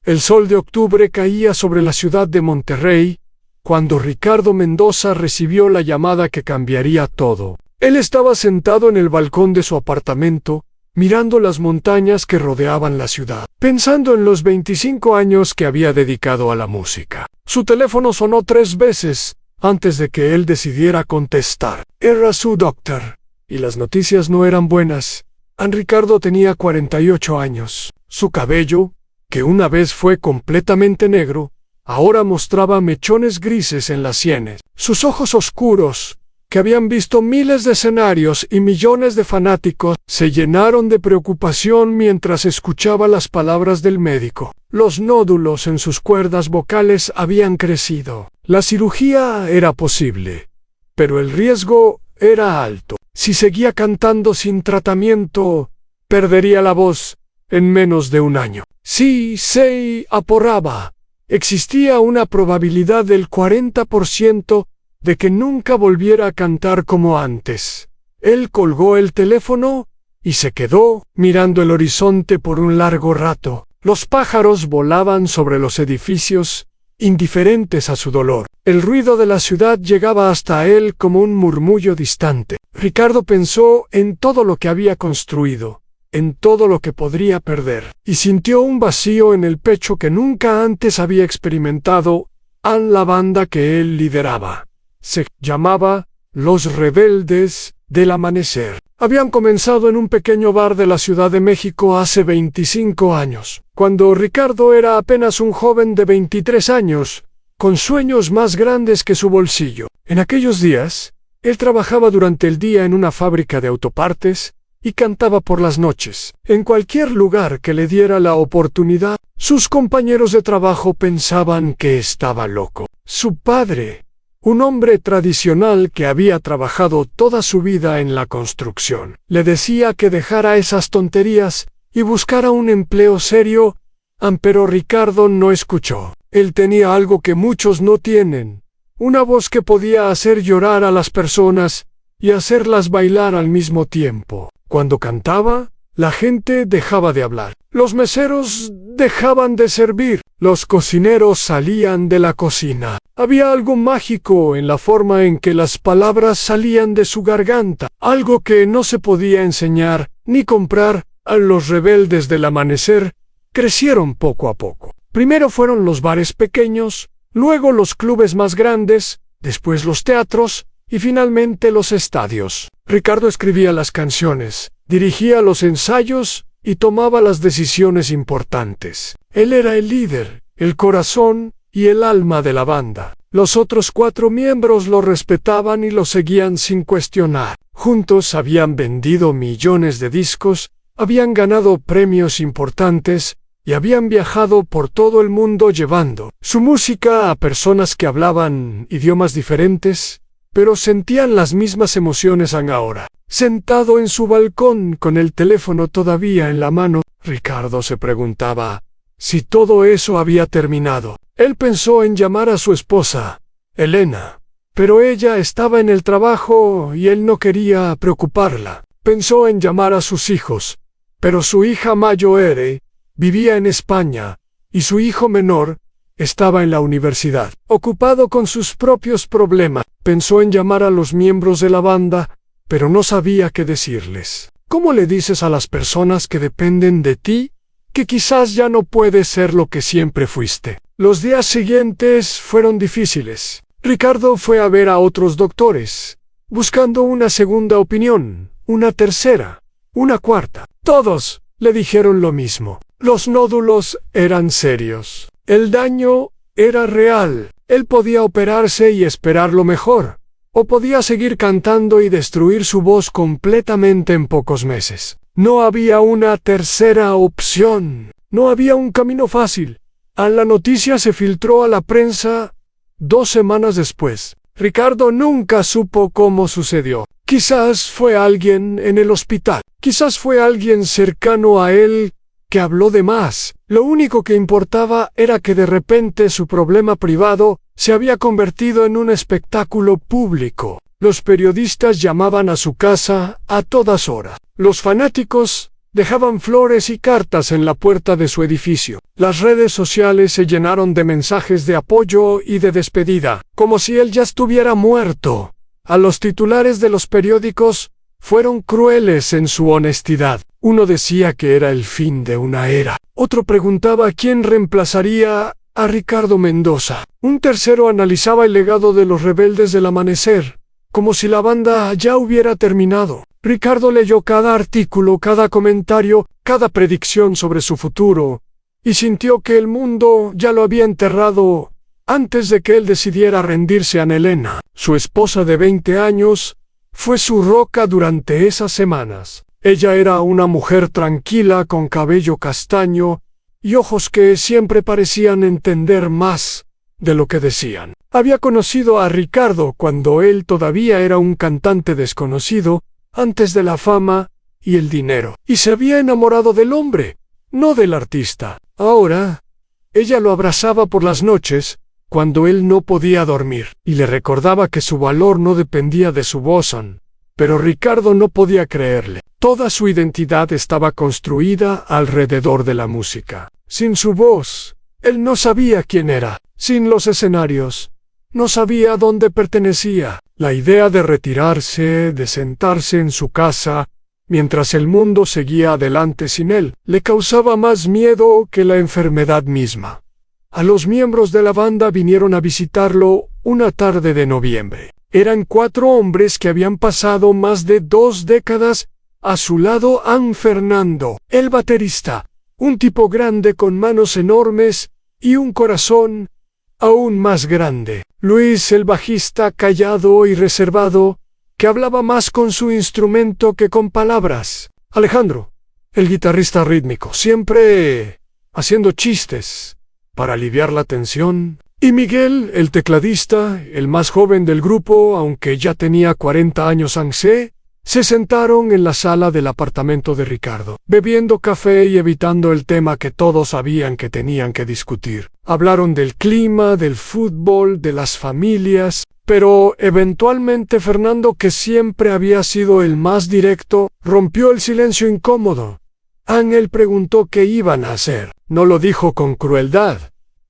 El sol de octubre caía sobre la ciudad de Monterrey cuando Ricardo Mendoza recibió la llamada que cambiaría todo. Él estaba sentado en el balcón de su apartamento, mirando las montañas que rodeaban la ciudad, pensando en los 25 años que había dedicado a la música. Su teléfono sonó 3 veces antes de que él decidiera contestar. Era su doctor, y las noticias no eran buenas. Ricardo tenía 48 años. Su cabello, que una vez fue completamente negro, ahora mostraba mechones grises en las sienes. Sus ojos oscuros, que habían visto miles de escenarios y millones de fanáticos, se llenaron de preocupación mientras escuchaba las palabras del médico. Los nódulos en sus cuerdas vocales habían crecido. La cirugía era posible, pero el riesgo era alto. Si seguía cantando sin tratamiento, perdería la voz en menos de un año. Si se aporraba, existía una probabilidad del 40% de que nunca volviera a cantar como antes. Él colgó el teléfono y se quedó mirando el horizonte por un largo rato. Los pájaros volaban sobre los edificios, indiferentes a su dolor. El ruido de la ciudad llegaba hasta él como un murmullo distante. Ricardo pensó en todo lo que había construido, en todo lo que podría perder, y sintió un vacío en el pecho que nunca antes había experimentado en la banda que él lideraba. Se llamaba Los Rebeldes del Amanecer. Habían comenzado en un pequeño bar de la Ciudad de México hace 25 años, cuando Ricardo era apenas un joven de 23 años, con sueños más grandes que su bolsillo. En aquellos días, él trabajaba durante el día en una fábrica de autopartes y cantaba por las noches. En cualquier lugar que le diera la oportunidad, sus compañeros de trabajo pensaban que estaba loco. Su padre, un hombre tradicional que había trabajado toda su vida en la construcción, le decía que dejara esas tonterías y buscara un empleo serio, pero Ricardo no escuchó. Él tenía algo que muchos no tienen, una voz que podía hacer llorar a las personas y hacerlas bailar al mismo tiempo. Cuando cantaba, la gente dejaba de hablar. Los meseros dejaban de servir. Los cocineros salían de la cocina. Había algo mágico en la forma en que las palabras salían de su garganta, algo que no se podía enseñar ni comprar. A Los Rebeldes del Amanecer crecieron poco a poco. Primero fueron los bares pequeños, luego los clubes más grandes, después los teatros y finalmente los estadios. Ricardo escribía las canciones, dirigía los ensayos y tomaba las decisiones importantes. Él era el líder, el corazón y el alma de la banda. Los otros 4 miembros lo respetaban y lo seguían sin cuestionar. Juntos habían vendido millones de discos, habían ganado premios importantes y habían viajado por todo el mundo llevando su música a personas que hablaban idiomas diferentes, pero sentían las mismas emociones ahora. Sentado en su balcón con el teléfono todavía en la mano, Ricardo se preguntaba si todo eso había terminado. Él pensó en llamar a su esposa, Elena, pero ella estaba en el trabajo y él no quería preocuparla. Pensó en llamar a sus hijos, pero su hija mayor vivía en España y su hijo menor estaba en la universidad. Ocupado con sus propios problemas, pensó en llamar a los miembros de la banda, pero no sabía qué decirles. ¿Cómo le dices a las personas que dependen de ti que quizás ya no puedes ser lo que siempre fuiste? Los días siguientes fueron difíciles. Ricardo fue a ver a otros doctores, buscando una segunda opinión, una tercera, una cuarta. Todos le dijeron lo mismo. Los nódulos eran serios. El daño era real. Él podía operarse y esperar lo mejor, o podía seguir cantando y destruir su voz completamente en pocos meses. No había una tercera opción. No había un camino fácil. La noticia se filtró a la prensa 2 semanas después. Ricardo nunca supo cómo sucedió. Quizás fue alguien en el hospital. Quizás fue alguien cercano a él que habló de más. Lo único que importaba era que de repente su problema privado se había convertido en un espectáculo público. Los periodistas llamaban a su casa a todas horas. Los fanáticos Dejaban flores y cartas en la puerta de su edificio. Las redes sociales se llenaron de mensajes de apoyo y de despedida, como si él ya estuviera muerto. A los titulares de los periódicos fueron crueles en su honestidad. Uno decía que era el fin de una era. Otro preguntaba quién reemplazaría a Ricardo Mendoza. Un tercero analizaba el legado de los Rebeldes del Amanecer, como si la banda ya hubiera terminado. Ricardo leyó cada artículo, cada comentario, cada predicción sobre su futuro, y sintió que el mundo ya lo había enterrado antes de que él decidiera rendirse a Elena. Su esposa de 20 años fue su roca durante esas semanas. Ella era una mujer tranquila con cabello castaño y ojos que siempre parecían entender más de lo que decían. Había conocido a Ricardo cuando él todavía era un cantante desconocido, antes de la fama y el dinero, y se había enamorado del hombre, no del artista. Ahora, ella lo abrazaba por las noches, cuando él no podía dormir, y le recordaba que su valor no dependía de su voz, pero Ricardo no podía creerle. Toda su identidad estaba construida alrededor de la música. Sin su voz, él no sabía quién era. Sin los escenarios, no sabía a dónde pertenecía. La idea de retirarse, de sentarse en su casa, mientras el mundo seguía adelante sin él, le causaba más miedo que la enfermedad misma. A los miembros de la banda vinieron a visitarlo una tarde de noviembre. Eran 4 hombres que habían pasado más de 2 décadas a su lado. Fernando, el baterista, un tipo grande con manos enormes y un corazón aún más grande. Luis, el bajista callado y reservado, que hablaba más con su instrumento que con palabras. Alejandro, el guitarrista rítmico, siempre haciendo chistes para aliviar la tensión. Y Miguel, el tecladista, el más joven del grupo, aunque ya tenía 40 años. Se sentaron en la sala del apartamento de Ricardo, bebiendo café y evitando el tema que todos sabían que tenían que discutir. Hablaron del clima, del fútbol, de las familias, pero eventualmente Fernando, que siempre había sido el más directo, rompió el silencio incómodo. Ángel preguntó qué iban a hacer. No lo dijo con crueldad,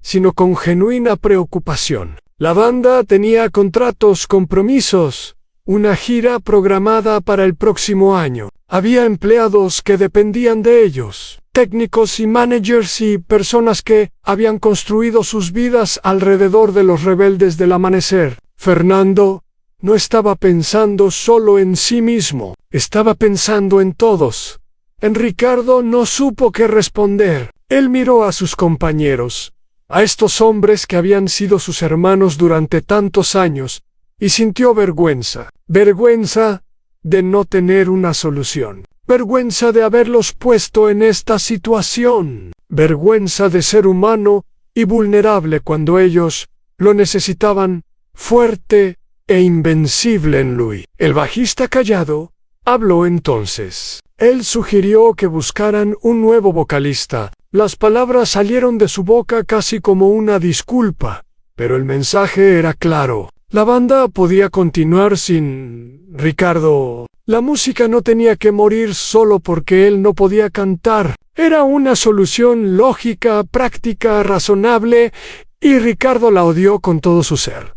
sino con genuina preocupación. La banda tenía contratos, compromisos, una gira programada para el próximo año. Había empleados que dependían de ellos, técnicos y managers y personas que habían construido sus vidas alrededor de los Rebeldes del Amanecer. Fernando no estaba pensando solo en sí mismo, estaba pensando en todos. En Ricardo no supo qué responder. Él miró a sus compañeros, a estos hombres que habían sido sus hermanos durante tantos años, y sintió vergüenza. Vergüenza de no tener una solución. Vergüenza de haberlos puesto en esta situación. Vergüenza de ser humano y vulnerable cuando ellos lo necesitaban, fuerte e invencible en Luis. El bajista callado habló entonces. Él sugirió que buscaran un nuevo vocalista. Las palabras salieron de su boca casi como una disculpa, pero el mensaje era claro. La banda podía continuar sin Ricardo. La música no tenía que morir solo porque él no podía cantar. Era una solución lógica, práctica, razonable, y Ricardo la odió con todo su ser.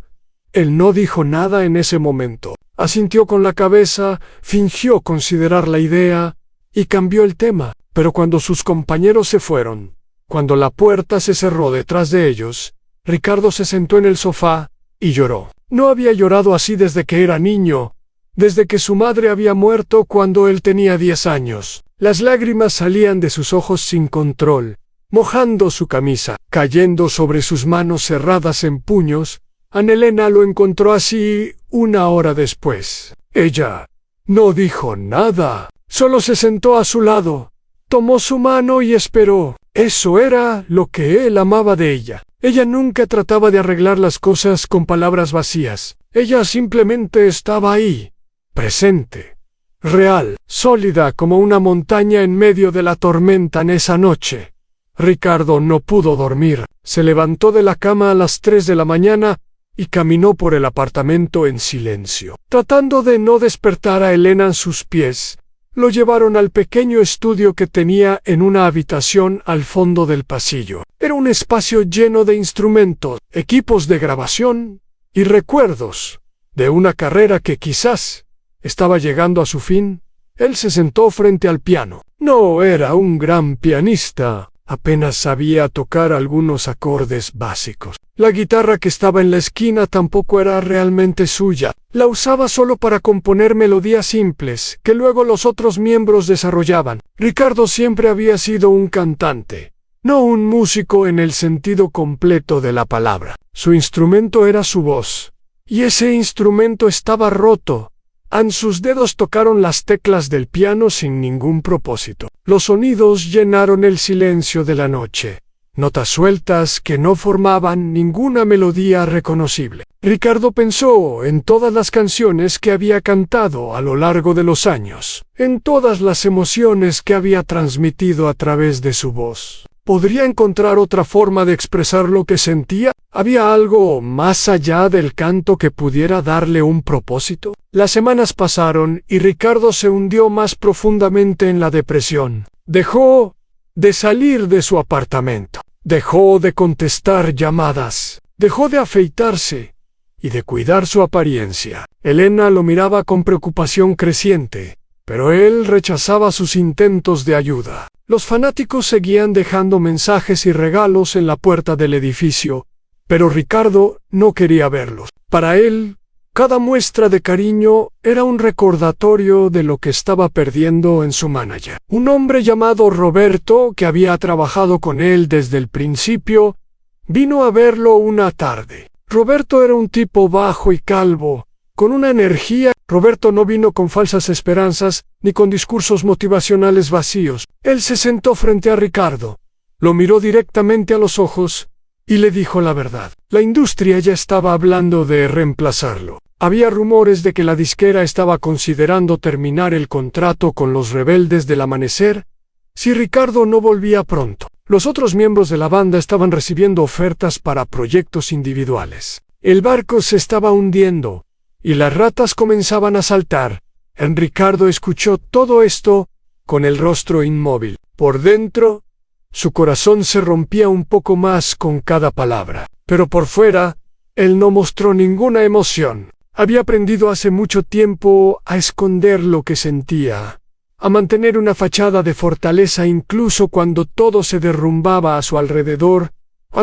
Él no dijo nada en ese momento. Asintió con la cabeza, fingió considerar la idea y cambió el tema. Pero cuando sus compañeros se fueron, cuando la puerta se cerró detrás de ellos, Ricardo se sentó en el sofá y lloró. No había llorado así desde que era niño, desde que su madre había muerto cuando él tenía 10 años. Las lágrimas salían de sus ojos sin control, mojando su camisa, cayendo sobre sus manos cerradas en puños. Elena lo encontró así 1 hora después. Ella no dijo nada, solo se sentó a su lado, tomó su mano y esperó. Eso era lo que él amaba de ella. Ella nunca trataba de arreglar las cosas con palabras vacías. Ella simplemente estaba ahí, presente, real, sólida como una montaña en medio de la tormenta en esa noche. Ricardo no pudo dormir. Se levantó de la cama a las 3 de la mañana y caminó por el apartamento en silencio, tratando de no despertar a Elena en sus pies. Lo llevaron al pequeño estudio que tenía en una habitación al fondo del pasillo. Era un espacio lleno de instrumentos, equipos de grabación y recuerdos de una carrera que quizás estaba llegando a su fin. Él se sentó frente al piano. No era un gran pianista, apenas sabía tocar algunos acordes básicos. La guitarra que estaba en la esquina tampoco era realmente suya. La usaba solo para componer melodías simples, que luego los otros miembros desarrollaban. Ricardo siempre había sido un cantante, no un músico en el sentido completo de la palabra. Su instrumento era su voz, y ese instrumento estaba roto. Sus dedos tocaron las teclas del piano sin ningún propósito. Los sonidos llenaron el silencio de la noche, notas sueltas que no formaban ninguna melodía reconocible. Ricardo pensó en todas las canciones que había cantado a lo largo de los años, en todas las emociones que había transmitido a través de su voz. ¿Podría encontrar otra forma de expresar lo que sentía? ¿Había algo más allá del canto que pudiera darle un propósito? Las semanas pasaron y Ricardo se hundió más profundamente en la depresión. Dejó de salir de su apartamento. Dejó de contestar llamadas. Dejó de afeitarse y de cuidar su apariencia. Elena lo miraba con preocupación creciente, pero él rechazaba sus intentos de ayuda. Los fanáticos seguían dejando mensajes y regalos en la puerta del edificio, pero Ricardo no quería verlos. Para él, cada muestra de cariño era un recordatorio de lo que estaba perdiendo en su manager. Un hombre llamado Roberto, que había trabajado con él desde el principio, vino a verlo una tarde. Roberto era un tipo bajo y calvo, con una energía. Roberto no vino con falsas esperanzas, ni con discursos motivacionales vacíos. Él se sentó frente a Ricardo, lo miró directamente a los ojos y le dijo la verdad. La industria ya estaba hablando de reemplazarlo. Había rumores de que la disquera estaba considerando terminar el contrato con los Rebeldes del Amanecer si Ricardo no volvía pronto. Los otros miembros de la banda estaban recibiendo ofertas para proyectos individuales. El barco se estaba hundiendo y las ratas comenzaban a saltar. Ricardo escuchó todo esto con el rostro inmóvil. Por dentro, su corazón se rompía un poco más con cada palabra. Pero por fuera, él no mostró ninguna emoción. Había aprendido hace mucho tiempo a esconder lo que sentía, a mantener una fachada de fortaleza incluso cuando todo se derrumbaba a su alrededor.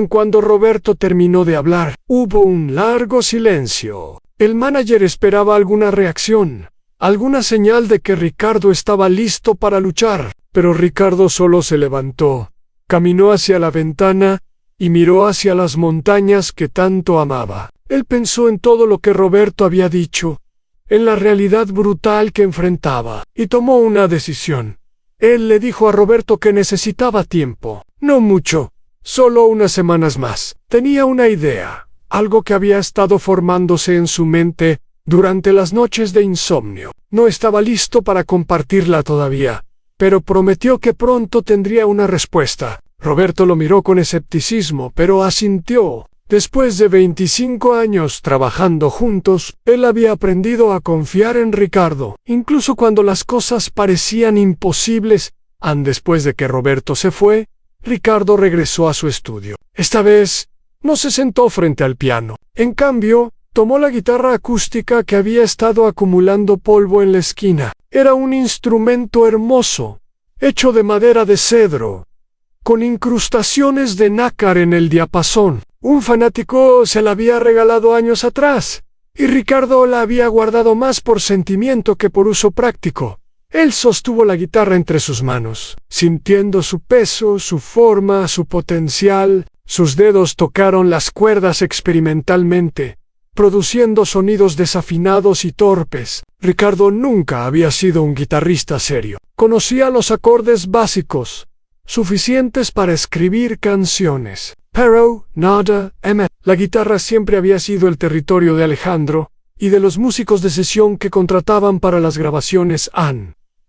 Cuando Roberto terminó de hablar, hubo un largo silencio. El manager esperaba alguna reacción, alguna señal de que Ricardo estaba listo para luchar, pero Ricardo solo se levantó, caminó hacia la ventana y miró hacia las montañas que tanto amaba. Él pensó en todo lo que Roberto había dicho, en la realidad brutal que enfrentaba, y tomó una decisión. Él le dijo a Roberto que necesitaba tiempo, no mucho, solo unas semanas más. Tenía una idea. Algo que había estado formándose en su mente durante las noches de insomnio. No estaba listo para compartirla todavía, pero prometió que pronto tendría una respuesta. Roberto lo miró con escepticismo, pero asintió. Después de 25 años trabajando juntos, él había aprendido a confiar en Ricardo, incluso cuando las cosas parecían imposibles. Después de que Roberto se fue, Ricardo regresó a su estudio. Esta vez, no se sentó frente al piano. En cambio, tomó la guitarra acústica que había estado acumulando polvo en la esquina. Era un instrumento hermoso, hecho de madera de cedro, con incrustaciones de nácar en el diapasón. Un fanático se la había regalado años atrás, y Ricardo la había guardado más por sentimiento que por uso práctico. Él sostuvo la guitarra entre sus manos, sintiendo su peso, su forma, su potencial. Sus dedos tocaron las cuerdas experimentalmente, produciendo sonidos desafinados y torpes. Ricardo nunca había sido un guitarrista serio. Conocía los acordes básicos, suficientes para escribir canciones. Pero, nada, La guitarra siempre había sido el territorio de Alejandro y de los músicos de sesión que contrataban para las grabaciones.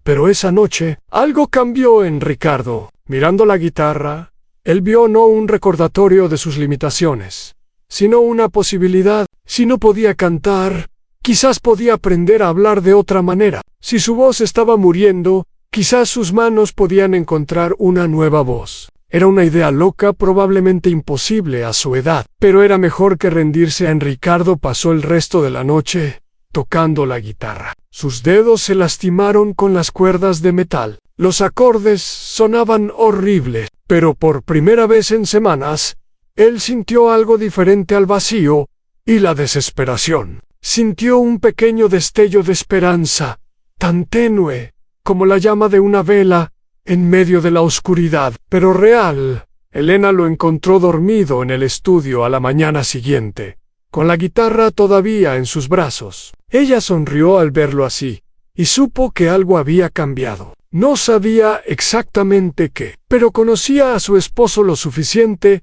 Pero esa noche, algo cambió en Ricardo. Mirando la guitarra, él vio no un recordatorio de sus limitaciones, sino una posibilidad. Si no podía cantar, Quizás podía aprender a hablar de otra manera. Si su voz estaba muriendo, quizás sus manos podían encontrar una nueva voz. Era una idea loca, probablemente imposible a su edad, pero era mejor que rendirse. Ricardo pasó el resto de la noche tocando la guitarra. Sus dedos se lastimaron con las cuerdas de metal. Los acordes sonaban horribles, pero por primera vez en semanas, él sintió algo diferente al vacío y la desesperación. Sintió un pequeño destello de esperanza, tan tenue como la llama de una vela en medio de la oscuridad, pero real. Elena lo encontró dormido en el estudio a la mañana siguiente, con la guitarra todavía en sus brazos. Ella sonrió al verlo así, y supo que algo había cambiado. No sabía exactamente qué, pero conocía a su esposo lo suficiente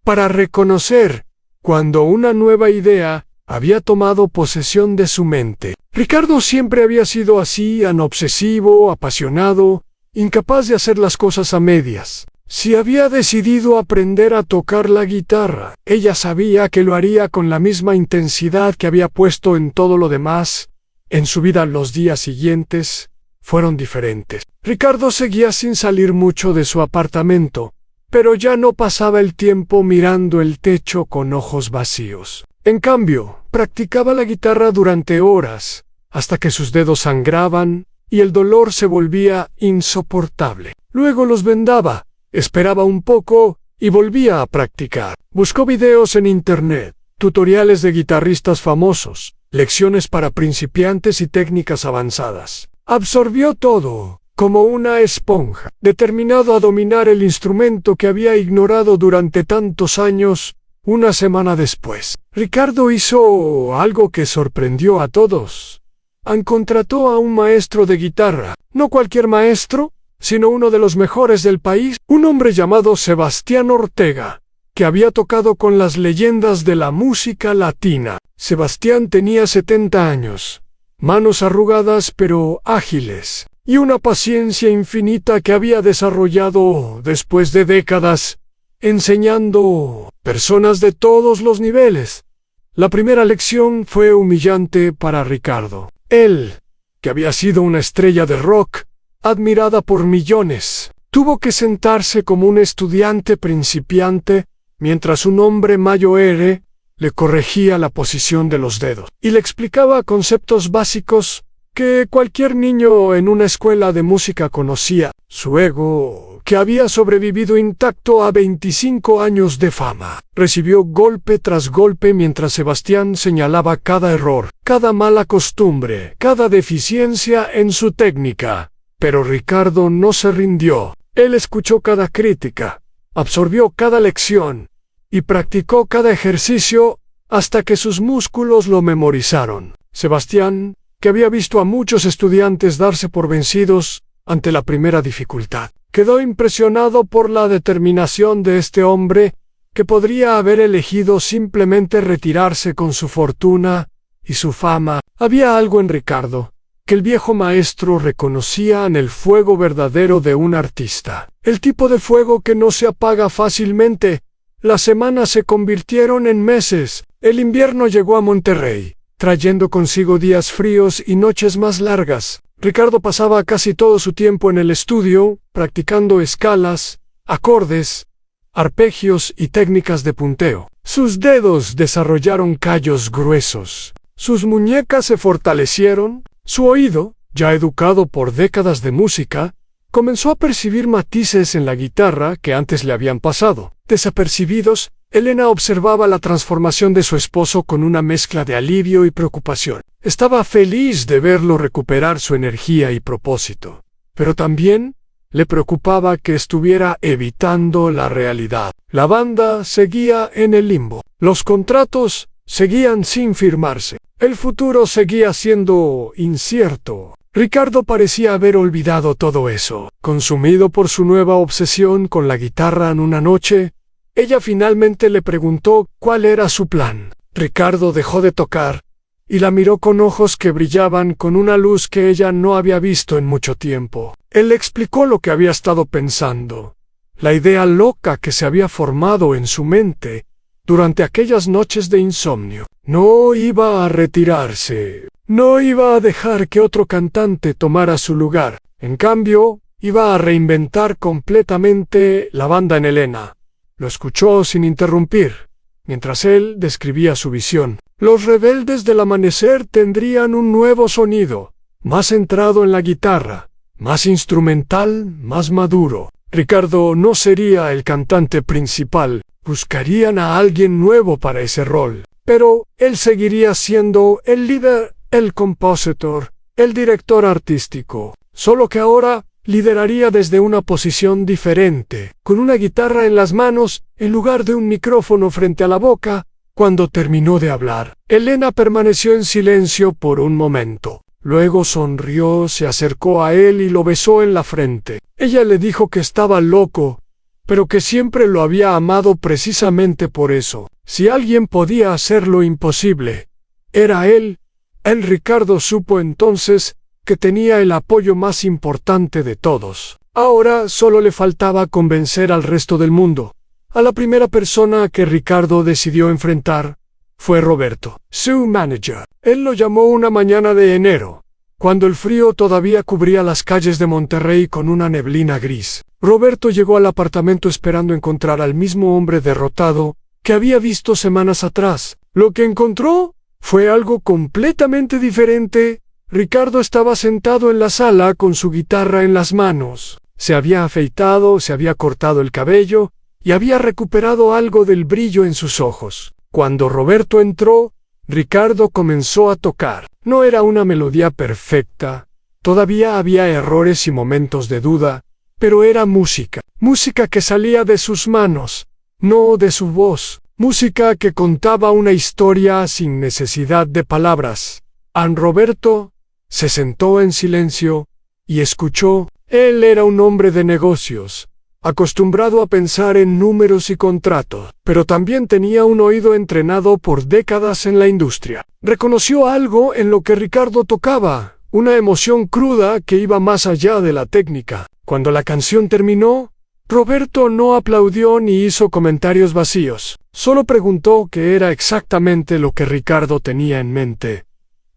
para reconocer cuando una nueva idea había tomado posesión de su mente. Ricardo siempre había sido así, obsesivo, apasionado, incapaz de hacer las cosas a medias. Si había decidido aprender a tocar la guitarra, ella sabía que lo haría con la misma intensidad que había puesto en todo lo demás. En su vida los días siguientes fueron diferentes. Ricardo seguía sin salir mucho de su apartamento, pero ya no pasaba el tiempo mirando el techo con ojos vacíos. En cambio, practicaba la guitarra durante horas, hasta que sus dedos sangraban y el dolor se volvía insoportable. Luego los vendaba, esperaba un poco y volvía a practicar. Buscó videos en internet, tutoriales de guitarristas famosos, lecciones para principiantes y técnicas avanzadas. Absorbió todo, como una esponja, determinado a dominar el instrumento que había ignorado durante tantos años. Una semana después, Ricardo hizo algo que sorprendió a todos. Contrató a un maestro de guitarra, no cualquier maestro, sino uno de los mejores del país, un hombre llamado Sebastián Ortega, que había tocado con las leyendas de la música latina. Sebastián tenía 70 años, manos arrugadas pero ágiles, y una paciencia infinita que había desarrollado después de décadas, enseñando personas de todos los niveles. La primera lección fue humillante para Ricardo. Él, que había sido una estrella de rock, admirada por millones, tuvo que sentarse como un estudiante principiante, mientras un hombre mayor le corregía la posición de los dedos y le explicaba conceptos básicos que cualquier niño en una escuela de música conocía. Su ego, que había sobrevivido intacto a 25 años de fama, recibió golpe tras golpe mientras Sebastián señalaba cada error, cada mala costumbre, cada deficiencia en su técnica. Pero Ricardo no se rindió. Él escuchó cada crítica, absorbió cada lección y practicó cada ejercicio hasta que sus músculos lo memorizaron. Sebastián, que había visto a muchos estudiantes darse por vencidos ante la primera dificultad, quedó impresionado por la determinación de este hombre, que podría haber elegido simplemente retirarse con su fortuna y su fama. Había algo en Ricardo que el viejo maestro reconocía en el fuego verdadero de un artista, el tipo de fuego que no se apaga fácilmente. Las semanas se convirtieron en meses. El invierno llegó a Monterrey, trayendo consigo días fríos y noches más largas. Ricardo pasaba casi todo su tiempo en el estudio, practicando escalas, acordes, arpegios y técnicas de punteo. Sus dedos desarrollaron callos gruesos, sus muñecas se fortalecieron, su oído, ya educado por décadas de música, comenzó a percibir matices en la guitarra que antes le habían pasado desapercibidos. Elena observaba la transformación de su esposo con una mezcla de alivio y preocupación. Estaba feliz de verlo recuperar su energía y propósito, pero también le preocupaba que estuviera evitando la realidad. La banda seguía en el limbo. Los contratos seguían sin firmarse. El futuro seguía siendo incierto. Ricardo parecía haber olvidado todo eso. Consumido por su nueva obsesión con la guitarra en una noche, ella finalmente le preguntó cuál era su plan. Ricardo dejó de tocar y la miró con ojos que brillaban con una luz que ella no había visto en mucho tiempo. Él le explicó lo que había estado pensando, la idea loca que se había formado en su mente, durante aquellas noches de insomnio. No iba a retirarse. No iba a dejar que otro cantante tomara su lugar. En cambio, iba a reinventar completamente la banda en Helena. Lo escuchó sin interrumpir, mientras él describía su visión. Los Rebeldes del Amanecer tendrían un nuevo sonido, más centrado en la guitarra, más instrumental, más maduro. Ricardo no sería el cantante principal, buscarían a alguien nuevo para ese rol. Pero él seguiría siendo el líder, el compositor, el director artístico, solo que ahora lideraría desde una posición diferente, con una guitarra en las manos en lugar de un micrófono frente a la boca. Cuando terminó de hablar, Helena permaneció en silencio por un momento. Luego sonrió, se acercó a él y lo besó en la frente. Ella le dijo que estaba loco, pero que siempre lo había amado precisamente por eso. Si alguien podía hacer lo imposible, era él. Ricardo supo entonces que tenía el apoyo más importante de todos. Ahora solo le faltaba convencer al resto del mundo. A la primera persona que Ricardo decidió enfrentar fue Roberto, su manager. Él lo llamó una mañana de enero, cuando el frío todavía cubría las calles de Monterrey con una neblina gris. Roberto llegó al apartamento esperando encontrar al mismo hombre derrotado que había visto semanas atrás. Lo que encontró fue algo completamente diferente. Ricardo estaba sentado en la sala con su guitarra en las manos. Se había afeitado, se había cortado el cabello y había recuperado algo del brillo en sus ojos. Cuando Roberto entró, Ricardo comenzó a tocar. No era una melodía perfecta, todavía había errores y momentos de duda, pero era música. Música que salía de sus manos, no de su voz. Música que contaba una historia sin necesidad de palabras. Roberto se sentó en silencio y escuchó. Él era un hombre de negocios, acostumbrado a pensar en números y contratos, pero también tenía un oído entrenado por décadas en la industria. Reconoció algo en lo que Ricardo tocaba, una emoción cruda que iba más allá de la técnica. Cuando la canción terminó, Roberto no aplaudió ni hizo comentarios vacíos. Solo preguntó qué era exactamente lo que Ricardo tenía en mente.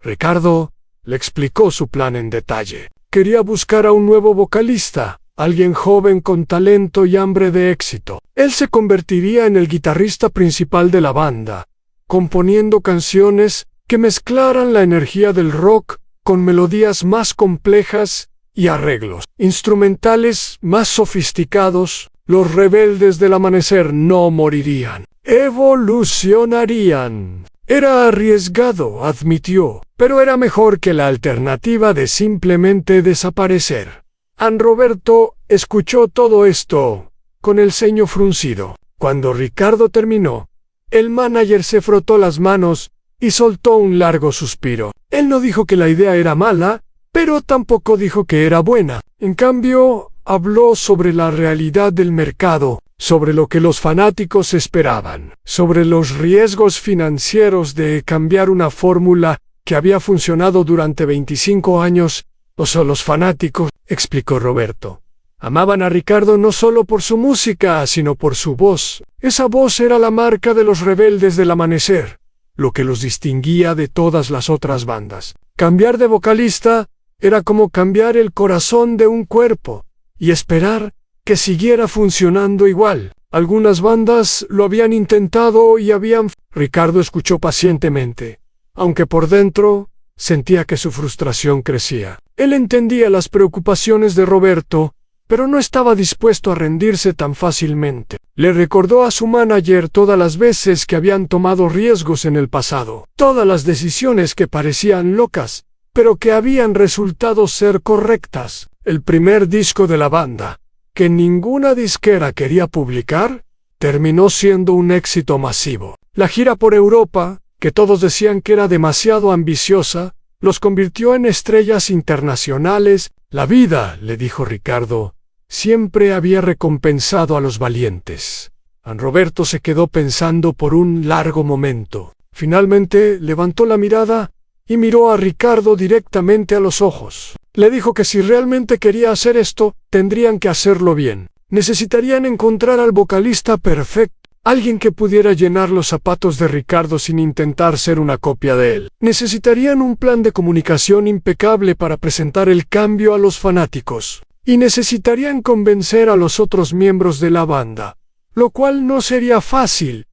Ricardo le explicó su plan en detalle. Quería buscar a un nuevo vocalista, alguien joven con talento y hambre de éxito. Él se convertiría en el guitarrista principal de la banda, componiendo canciones que mezclaran la energía del rock con melodías más complejas y arreglos instrumentales más sofisticados. Los Rebeldes del Amanecer no morirían, evolucionarían. Era arriesgado, admitió, pero era mejor que la alternativa de simplemente desaparecer. Roberto escuchó todo esto con el ceño fruncido. Cuando Ricardo terminó, el manager se frotó las manos y soltó un largo suspiro. Él no dijo que la idea era mala, pero tampoco dijo que era buena. En cambio, habló sobre la realidad del mercado, sobre lo que los fanáticos esperaban, sobre los riesgos financieros de cambiar una fórmula que había funcionado durante 25 años. Los fanáticos, explicó Roberto, amaban a Ricardo no solo por su música, sino por su voz. Esa voz era la marca de los Rebeldes del Amanecer, lo que los distinguía de todas las otras bandas. Cambiar de vocalista era como cambiar el corazón de un cuerpo y esperar que siguiera funcionando igual. Algunas bandas lo habían intentado y habían... Ricardo escuchó pacientemente, aunque por dentro sentía que su frustración crecía. Él entendía las preocupaciones de Roberto, pero no estaba dispuesto a rendirse tan fácilmente. Le recordó a su manager todas las veces que habían tomado riesgos en el pasado, todas las decisiones que parecían locas, pero que habían resultado ser correctas. El primer disco de la banda, que ninguna disquera quería publicar, terminó siendo un éxito masivo. La gira por Europa, que todos decían que era demasiado ambiciosa, los convirtió en estrellas internacionales. La vida, le dijo Ricardo, siempre había recompensado a los valientes. Roberto se quedó pensando por un largo momento. Finalmente levantó la mirada y miró a Ricardo directamente a los ojos. Le dijo que si realmente quería hacer esto, tendrían que hacerlo bien. Necesitarían encontrar al vocalista perfecto. alguien que pudiera llenar los zapatos de Ricardo sin intentar ser una copia de él. Necesitarían un plan de comunicación impecable para presentar el cambio a los fanáticos, y necesitarían convencer a los otros miembros de la banda, lo cual no sería fácil.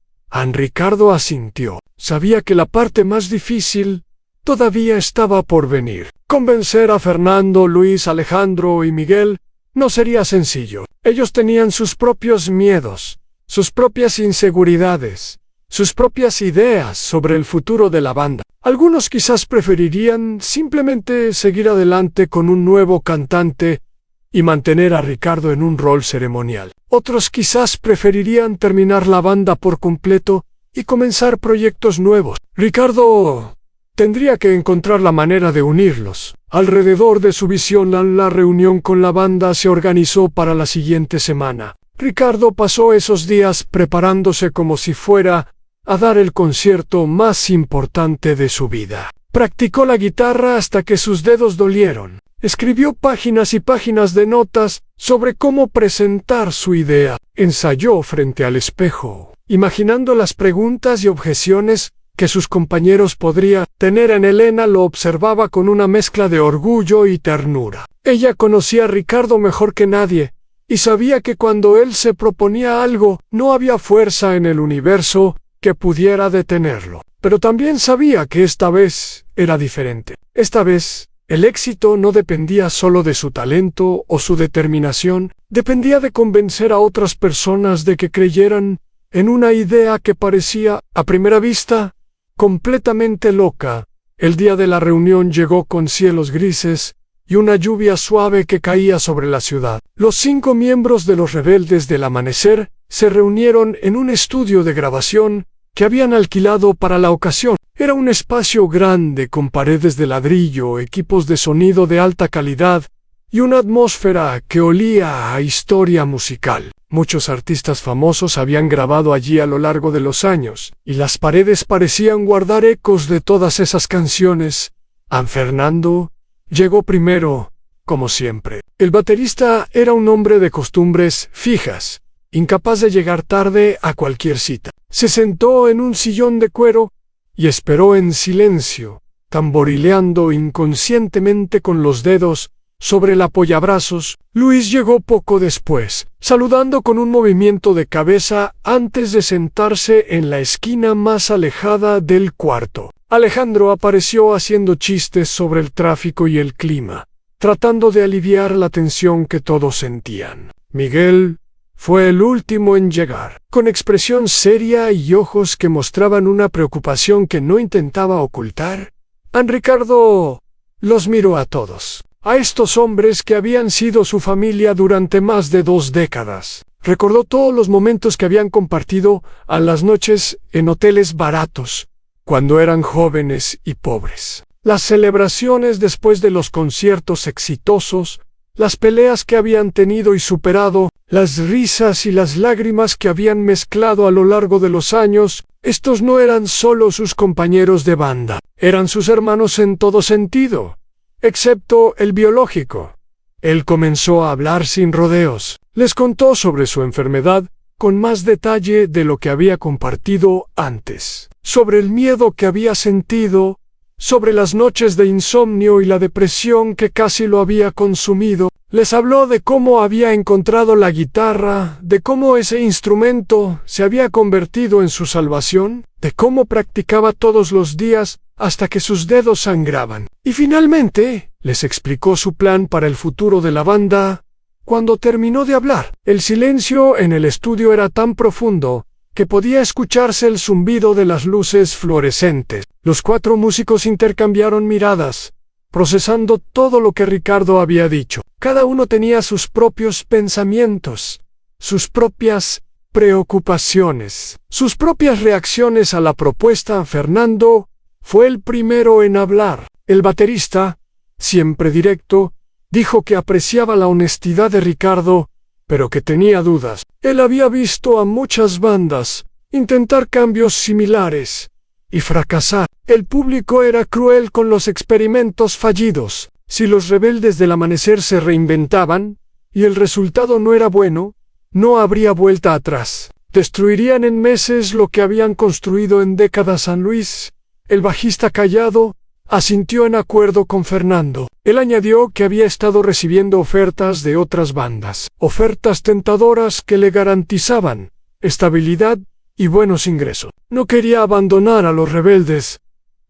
Ricardo asintió. Sabía que la parte más difícil todavía estaba por venir. Convencer a Fernando, Luis, Alejandro y Miguel no sería sencillo. Ellos tenían sus propios miedos, sus propias inseguridades, sus propias ideas sobre el futuro de la banda. Algunos quizás preferirían simplemente seguir adelante con un nuevo cantante y mantener a Ricardo en un rol ceremonial. Otros quizás preferirían terminar la banda por completo y comenzar proyectos nuevos. Ricardo tendría que encontrar la manera de unirlos. Alrededor de su visión, la reunión con la banda se organizó para la siguiente semana. Ricardo pasó esos días preparándose como si fuera a dar el concierto más importante de su vida. Practicó la guitarra hasta que sus dedos dolieron. Escribió páginas y páginas de notas sobre cómo presentar su idea. Ensayó frente al espejo, imaginando las preguntas y objeciones que sus compañeros podrían tener. Elena lo observaba con una mezcla de orgullo y ternura. Ella conocía a Ricardo mejor que nadie, y sabía que cuando él se proponía algo, no había fuerza en el universo que pudiera detenerlo. Pero también sabía que esta vez era diferente. Esta vez, el éxito no dependía solo de su talento o su determinación, dependía de convencer a otras personas de que creyeran en una idea que parecía, a primera vista, completamente loca. El día de la reunión llegó con cielos grises y una lluvia suave que caía sobre la ciudad. Los 5 miembros de los Rebeldes del Amanecer se reunieron en un estudio de grabación que habían alquilado para la ocasión. Era un espacio grande con paredes de ladrillo, equipos de sonido de alta calidad y una atmósfera que olía a historia musical. Muchos artistas famosos habían grabado allí a lo largo de los años, y las paredes parecían guardar ecos de todas esas canciones. Fernando llegó primero, como siempre. El baterista era un hombre de costumbres fijas, incapaz de llegar tarde a cualquier cita. Se sentó en un sillón de cuero y esperó en silencio, tamborileando inconscientemente con los dedos sobre el apoyabrazos. Luis llegó poco después, saludando con un movimiento de cabeza antes de sentarse en la esquina más alejada del cuarto. Alejandro apareció haciendo chistes sobre el tráfico y el clima, tratando de aliviar la tensión que todos sentían. Miguel fue el último en llegar, con expresión seria y ojos que mostraban una preocupación que no intentaba ocultar. Ricardo los miró a todos, a estos hombres que habían sido su familia durante más de 2 décadas. Recordó todos los momentos que habían compartido, a las noches en hoteles baratos, cuando eran jóvenes y pobres. Las celebraciones después de los conciertos exitosos, las peleas que habían tenido y superado, las risas y las lágrimas que habían mezclado a lo largo de los años. Estos no eran solo sus compañeros de banda, eran sus hermanos en todo sentido, excepto el biológico. Él comenzó a hablar sin rodeos. Les contó sobre su enfermedad con más detalle de lo que había compartido antes, sobre el miedo que había sentido, sobre las noches de insomnio y la depresión que casi lo había consumido. Les habló de cómo había encontrado la guitarra, de cómo ese instrumento se había convertido en su salvación, de cómo practicaba todos los días hasta que sus dedos sangraban. Y finalmente, les explicó su plan para el futuro de la banda. Cuando terminó de hablar, el silencio en el estudio era tan profundo que podía escucharse el zumbido de las luces fluorescentes. Los 4 músicos intercambiaron miradas, procesando todo lo que Ricardo había dicho. Cada uno tenía sus propios pensamientos, sus propias preocupaciones, sus propias reacciones a la propuesta. Fernando fue el primero en hablar. El baterista, siempre directo, dijo que apreciaba la honestidad de Ricardo, pero que tenía dudas. Él había visto a muchas bandas intentar cambios similares y fracasar. El público era cruel con los experimentos fallidos. Si los Rebeldes del Amanecer se reinventaban y el resultado no era bueno, no habría vuelta atrás. Destruirían en meses lo que habían construido en décadas. San Luis, el bajista callado, asintió en acuerdo con Fernando. Él añadió que había estado recibiendo ofertas de otras bandas, ofertas tentadoras que le garantizaban estabilidad y buenos ingresos. No quería abandonar a los rebeldes,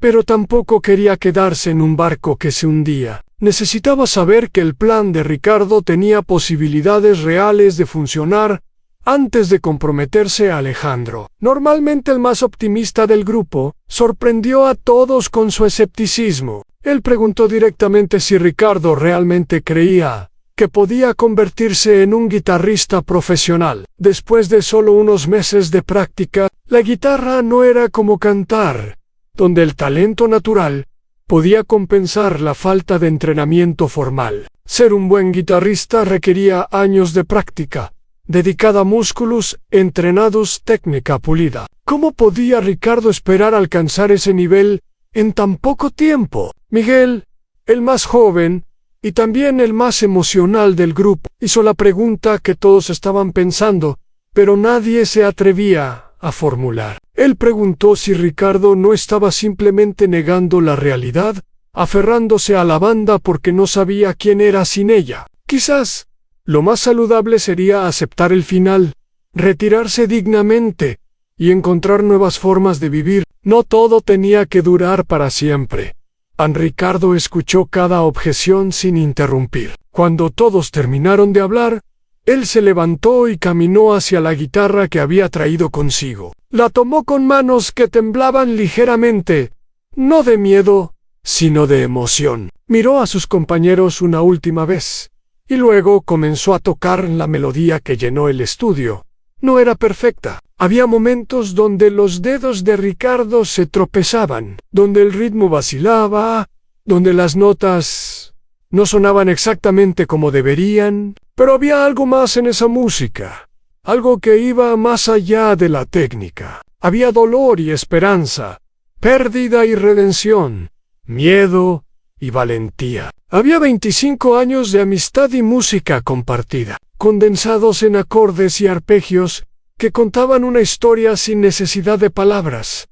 pero tampoco quería quedarse en un barco que se hundía. Necesitaba saber que el plan de Ricardo tenía posibilidades reales de funcionar antes de comprometerse a Alejandro. Normalmente el más optimista del grupo, sorprendió a todos con su escepticismo. Él preguntó directamente si Ricardo realmente creía que podía convertirse en un guitarrista profesional. Después de solo unos meses de práctica, la guitarra no era como cantar, donde el talento natural podía compensar la falta de entrenamiento formal. Ser un buen guitarrista requería años de práctica, dedicada a músculos entrenados, técnica pulida. ¿Cómo podía Ricardo esperar alcanzar ese nivel en tan poco tiempo? Miguel, el más joven y también el más emocional del grupo, hizo la pregunta que todos estaban pensando, pero nadie se atrevía a formular. Él preguntó si Ricardo no estaba simplemente negando la realidad, aferrándose a la banda porque no sabía quién era sin ella. Quizás lo más saludable sería aceptar el final, retirarse dignamente y encontrar nuevas formas de vivir. No todo tenía que durar para siempre. Ricardo escuchó cada objeción sin interrumpir. Cuando todos terminaron de hablar, él se levantó y caminó hacia la guitarra que había traído consigo. La tomó con manos que temblaban ligeramente, no de miedo, sino de emoción. Miró a sus compañeros una última vez, y luego comenzó a tocar la melodía que llenó el estudio. No era perfecta. Había momentos donde los dedos de Ricardo se tropezaban, donde el ritmo vacilaba, donde las notas no sonaban exactamente como deberían, pero había algo más en esa música, algo que iba más allá de la técnica. Había dolor y esperanza, pérdida y redención, miedo y valentía. Había 25 años de amistad y música compartida, condensados en acordes y arpegios que contaban una historia sin necesidad de palabras.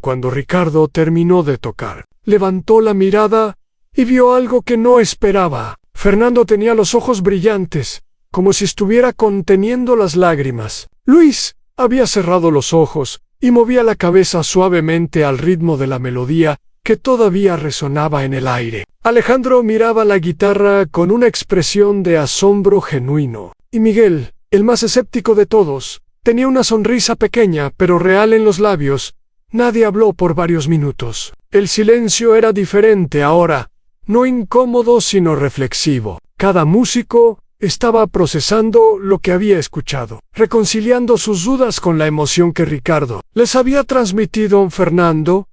Cuando Ricardo terminó de tocar, levantó la mirada y vio algo que no esperaba. Fernando tenía los ojos brillantes, como si estuviera conteniendo las lágrimas. Luis había cerrado los ojos y movía la cabeza suavemente al ritmo de la melodía que todavía resonaba en el aire. Alejandro miraba la guitarra con una expresión de asombro genuino. Y Miguel, el más escéptico de todos, tenía una sonrisa pequeña pero real en los labios. Nadie habló por varios minutos. El silencio era diferente ahora, no incómodo sino reflexivo. Cada músico estaba procesando lo que había escuchado, reconciliando sus dudas con la emoción que Ricardo les había transmitido. Fernando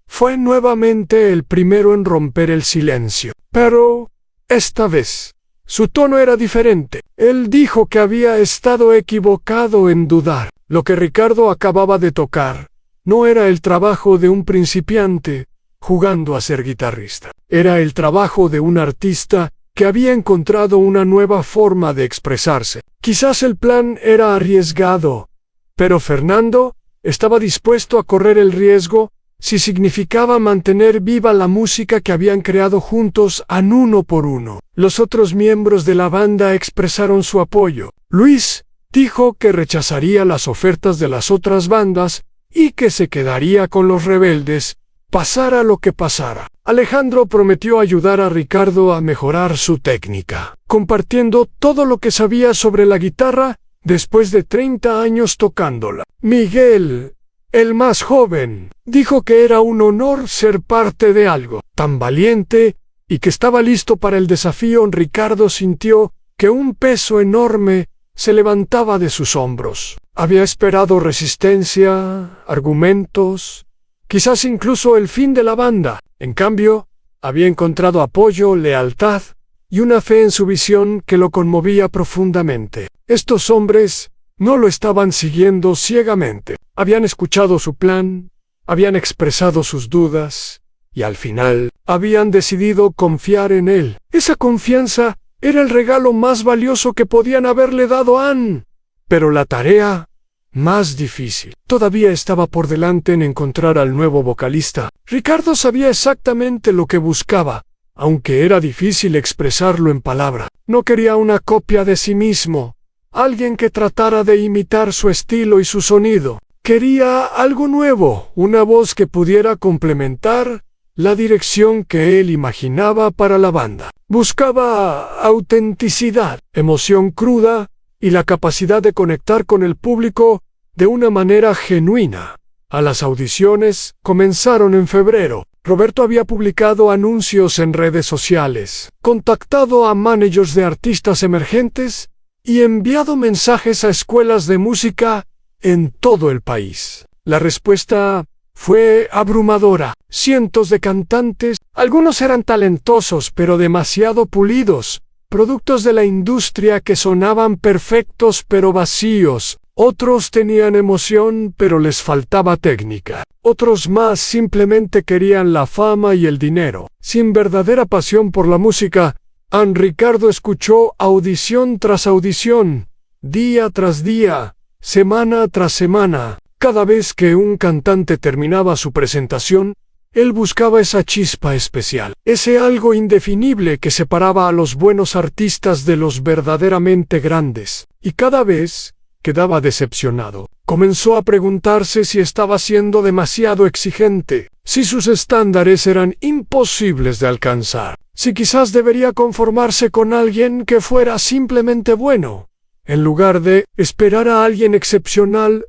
fue nuevamente el primero en romper el silencio, pero esta vez su tono era diferente. Él dijo que había estado equivocado en dudar. Lo que Ricardo acababa de tocar no era el trabajo de un principiante jugando a ser guitarrista. Era el trabajo de un artista que había encontrado una nueva forma de expresarse. Quizás el plan era arriesgado, pero Fernando estaba dispuesto a correr el riesgo si significaba mantener viva la música que habían creado juntos uno por uno. Los otros miembros de la banda expresaron su apoyo. Luis dijo que rechazaría las ofertas de las otras bandas y que se quedaría con los rebeldes, pasara lo que pasara. Alejandro prometió ayudar a Ricardo a mejorar su técnica, compartiendo todo lo que sabía sobre la guitarra después de 30 años tocándola. Miguel, el más joven, dijo que era un honor ser parte de algo tan valiente y que estaba listo para el desafío. Ricardo sintió que un peso enorme se levantaba de sus hombros. Había esperado resistencia, argumentos, quizás incluso el fin de la banda. En cambio, había encontrado apoyo, lealtad y una fe en su visión que lo conmovía profundamente. Estos hombres no lo estaban siguiendo ciegamente. Habían escuchado su plan, habían expresado sus dudas y al final habían decidido confiar en él. Esa confianza era el regalo más valioso que podían haberle dado a Anne. Pero la tarea más difícil. Todavía estaba por delante en encontrar al nuevo vocalista. Ricardo sabía exactamente lo que buscaba, aunque era difícil expresarlo en palabra. No quería una copia de sí mismo, alguien que tratara de imitar su estilo y su sonido. Quería algo nuevo, una voz que pudiera complementar la dirección que él imaginaba para la banda. Buscaba autenticidad, emoción cruda y la capacidad de conectar con el público de una manera genuina. A las audiciones comenzaron en febrero. Roberto había publicado anuncios en redes sociales, contactado a managers de artistas emergentes y enviado mensajes a escuelas de música en todo el país. La respuesta fue abrumadora. Cientos de cantantes, algunos eran talentosos pero demasiado pulidos, productos de la industria que sonaban perfectos pero vacíos. Otros tenían emoción pero les faltaba técnica. Otros más simplemente querían la fama y el dinero. Sin verdadera pasión por la música, Ricardo escuchó audición tras audición, día tras día, semana tras semana. Cada vez que un cantante terminaba su presentación, él buscaba esa chispa especial, ese algo indefinible que separaba a los buenos artistas de los verdaderamente grandes. Y cada vez quedaba decepcionado. Comenzó a preguntarse si estaba siendo demasiado exigente, si sus estándares eran imposibles de alcanzar, si quizás debería conformarse con alguien que fuera simplemente bueno, en lugar de esperar a alguien excepcional.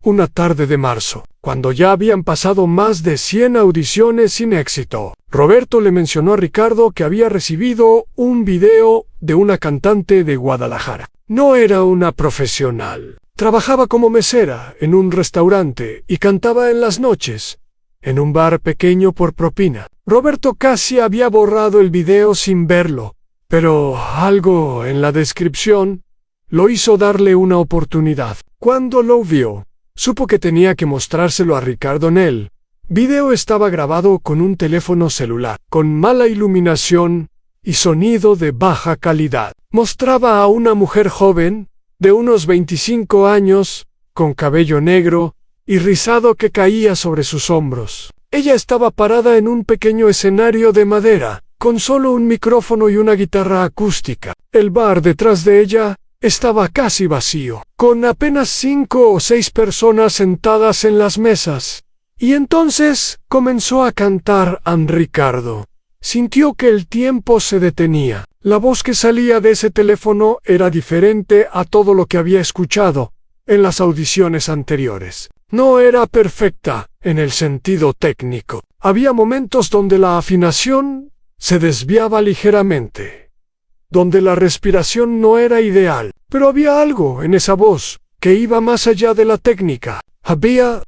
Una tarde de marzo, cuando ya habían pasado más de 100 audiciones sin éxito, Roberto le mencionó a Ricardo que había recibido un video de una cantante de Guadalajara. No era una profesional. Trabajaba como mesera en un restaurante y cantaba en las noches, en un bar pequeño por propina. Roberto casi había borrado el video sin verlo, pero algo en la descripción lo hizo darle una oportunidad. Cuando lo vio, supo que tenía que mostrárselo a Ricardo. En el video estaba grabado con un teléfono celular, con mala iluminación y sonido de baja calidad. Mostraba a una mujer joven, de unos 25 años, con cabello negro y rizado que caía sobre sus hombros. Ella estaba parada en un pequeño escenario de madera, con solo un micrófono y una guitarra acústica. El bar detrás de ella estaba casi vacío, con apenas 5 o 6 personas sentadas en las mesas. Y entonces comenzó a cantar Ricardo. Sintió que el tiempo se detenía. La voz que salía de ese teléfono era diferente a todo lo que había escuchado en las audiciones anteriores. No era perfecta en el sentido técnico. Había momentos donde la afinación se desviaba ligeramente, donde la respiración no era ideal, pero había algo en esa voz que iba más allá de la técnica. Había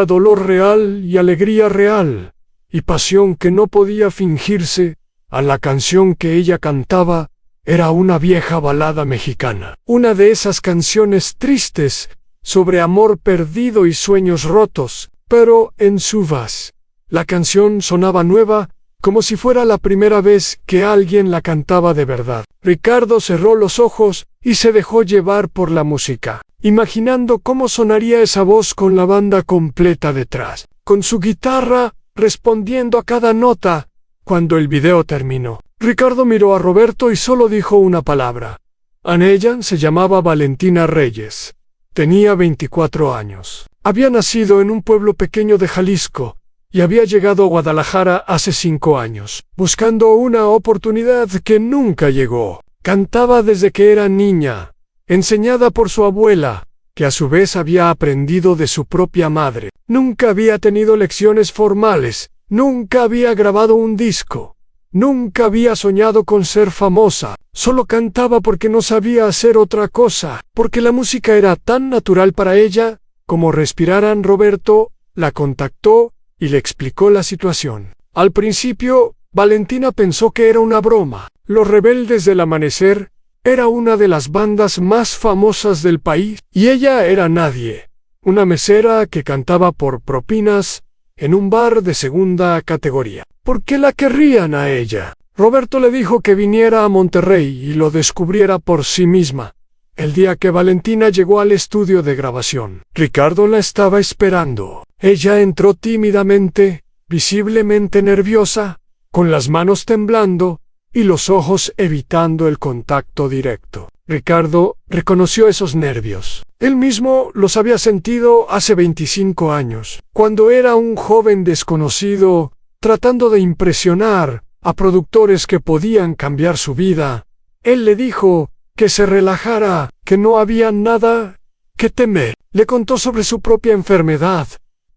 dolor real y alegría real, y pasión que no podía fingirse. A la canción que ella cantaba era una vieja balada mexicana, una de esas canciones tristes sobre amor perdido y sueños rotos, pero en su voz. La canción sonaba nueva, como si fuera la primera vez que alguien la cantaba de verdad. Ricardo cerró los ojos y se dejó llevar por la música, imaginando cómo sonaría esa voz con la banda completa detrás, con su guitarra respondiendo a cada nota. Cuando el video terminó, Ricardo miró a Roberto y solo dijo una palabra. Ella se llamaba Valentina Reyes. Tenía 24 años. Había nacido en un pueblo pequeño de Jalisco y había llegado a Guadalajara hace 5 años, buscando una oportunidad que nunca llegó. Cantaba desde que era niña, enseñada por su abuela, que a su vez había aprendido de su propia madre. Nunca había tenido lecciones formales, nunca había grabado un disco, nunca había soñado con ser famosa. Solo cantaba porque no sabía hacer otra cosa, porque la música era tan natural para ella como respirar. Roberto la contactó y le explicó la situación. Al principio, Valentina pensó que era una broma. Los Rebeldes del Amanecer era una de las bandas más famosas del país, y ella era nadie, una mesera que cantaba por propinas en un bar de segunda categoría. ¿Por qué la querrían a ella? Roberto le dijo que viniera a Monterrey y lo descubriera por sí misma, El día que Valentina llegó al estudio de grabación, Ricardo la estaba esperando. Ella entró tímidamente, visiblemente nerviosa, con las manos temblando y los ojos evitando el contacto directo. Ricardo reconoció esos nervios. Él mismo los había sentido hace 25 años, cuando era un joven desconocido, tratando de impresionar a productores que podían cambiar su vida. Él le dijo que se relajara, que no había nada que temer. Le contó sobre su propia enfermedad,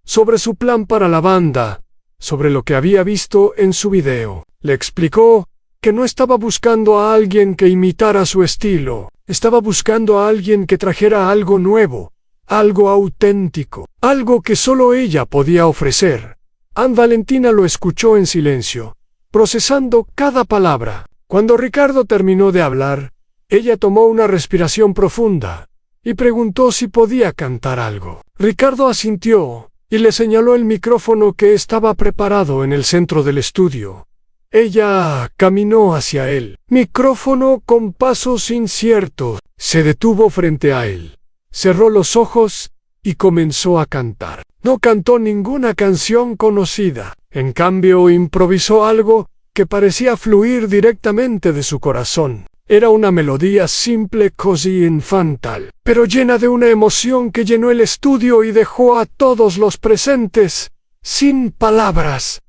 sobre su plan para la banda, sobre lo que había visto en su video. Le explicó que no estaba buscando a alguien que imitara su estilo, estaba buscando a alguien que trajera algo nuevo, algo auténtico, algo que solo ella podía ofrecer. Valentina lo escuchó en silencio, procesando cada palabra. Cuando Ricardo terminó de hablar, ella tomó una respiración profunda y preguntó si podía cantar algo. Ricardo asintió y le señaló el micrófono que estaba preparado en el centro del estudio. Ella caminó hacia él. Micrófono con pasos inciertos. Se detuvo frente a él, cerró los ojos y comenzó a cantar. No cantó ninguna canción conocida. En cambio, improvisó algo que parecía fluir directamente de su corazón. Era una melodía simple, casi infantil, pero llena de una emoción que llenó el estudio y dejó a todos los presentes sin palabras.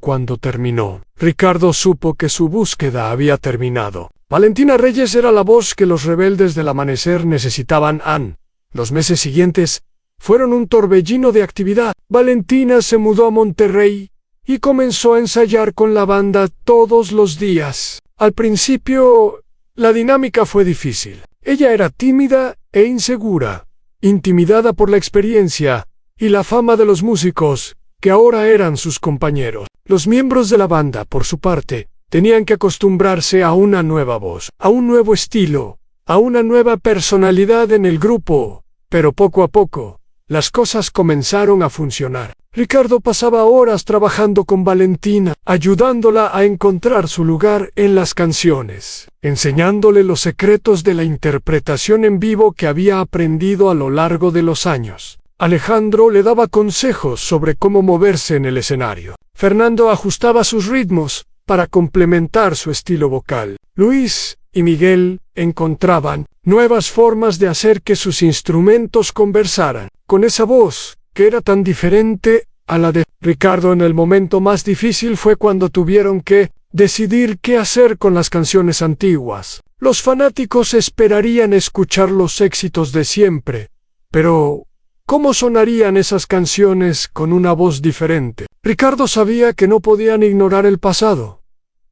Cuando terminó, Ricardo supo que su búsqueda había terminado. Valentina Reyes era la voz que los rebeldes del amanecer necesitaban. Los meses siguientes fueron un torbellino de actividad. Valentina se mudó a Monterrey y comenzó a ensayar con la banda todos los días. Al principio, la dinámica fue difícil. Ella era tímida e insegura, intimidada por la experiencia y la fama de los músicos, que ahora eran sus compañeros. Los miembros de la banda, por su parte, tenían que acostumbrarse a una nueva voz, a un nuevo estilo, a una nueva personalidad en el grupo. Pero poco a poco, las cosas comenzaron a funcionar. Ricardo pasaba horas trabajando con Valentina, ayudándola a encontrar su lugar en las canciones, enseñándole los secretos de la interpretación en vivo que había aprendido a lo largo de los años. Alejandro le daba consejos sobre cómo moverse en el escenario. Fernando ajustaba sus ritmos para complementar su estilo vocal. Luis y Miguel encontraban nuevas formas de hacer que sus instrumentos conversaran con esa voz que era tan diferente a la de Ricardo. En el momento más difícil fue cuando tuvieron que decidir qué hacer con las canciones antiguas. Los fanáticos esperarían escuchar los éxitos de siempre, pero ¿cómo sonarían esas canciones con una voz diferente? Ricardo sabía que no podían ignorar el pasado,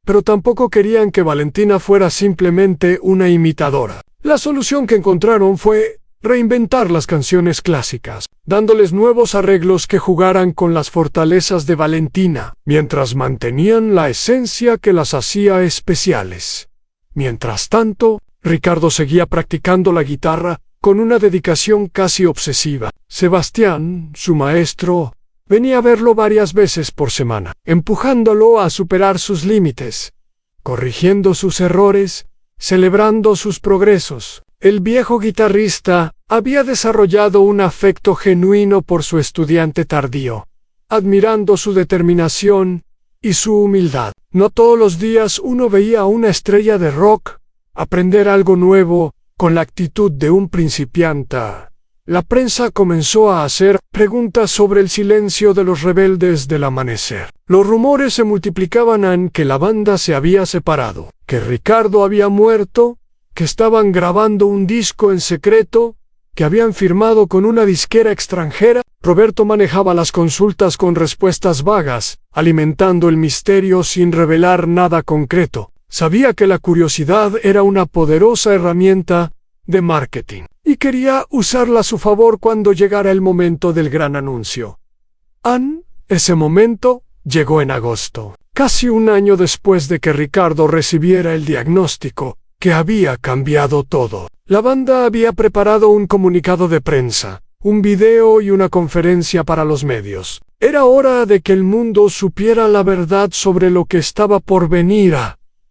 pero tampoco querían que Valentina fuera simplemente una imitadora. La solución que encontraron fue reinventar las canciones clásicas, dándoles nuevos arreglos que jugaran con las fortalezas de Valentina, mientras mantenían la esencia que las hacía especiales. Mientras tanto, Ricardo seguía practicando la guitarra con una dedicación casi obsesiva. Sebastián, su maestro, venía a verlo varias veces por semana, empujándolo a superar sus límites, corrigiendo sus errores, celebrando sus progresos. El viejo guitarrista había desarrollado un afecto genuino por su estudiante tardío, admirando su determinación y su humildad. No todos los días uno veía a una estrella de rock aprender algo nuevo con la actitud de un principiante. La prensa comenzó a hacer preguntas sobre el silencio de los rebeldes del amanecer. Los rumores se multiplicaban en que la banda se había separado, que Ricardo había muerto, que estaban grabando un disco en secreto, que habían firmado con una disquera extranjera. Roberto manejaba las consultas con respuestas vagas, alimentando el misterio sin revelar nada concreto. Sabía que la curiosidad era una poderosa herramienta de marketing, y quería usarla a su favor cuando llegara el momento del gran anuncio. Ese momento llegó en agosto, casi un año después de que Ricardo recibiera el diagnóstico, que había cambiado todo. La banda había preparado un comunicado de prensa, un video y una conferencia para los medios. Era hora de que el mundo supiera la verdad sobre lo que estaba por venir.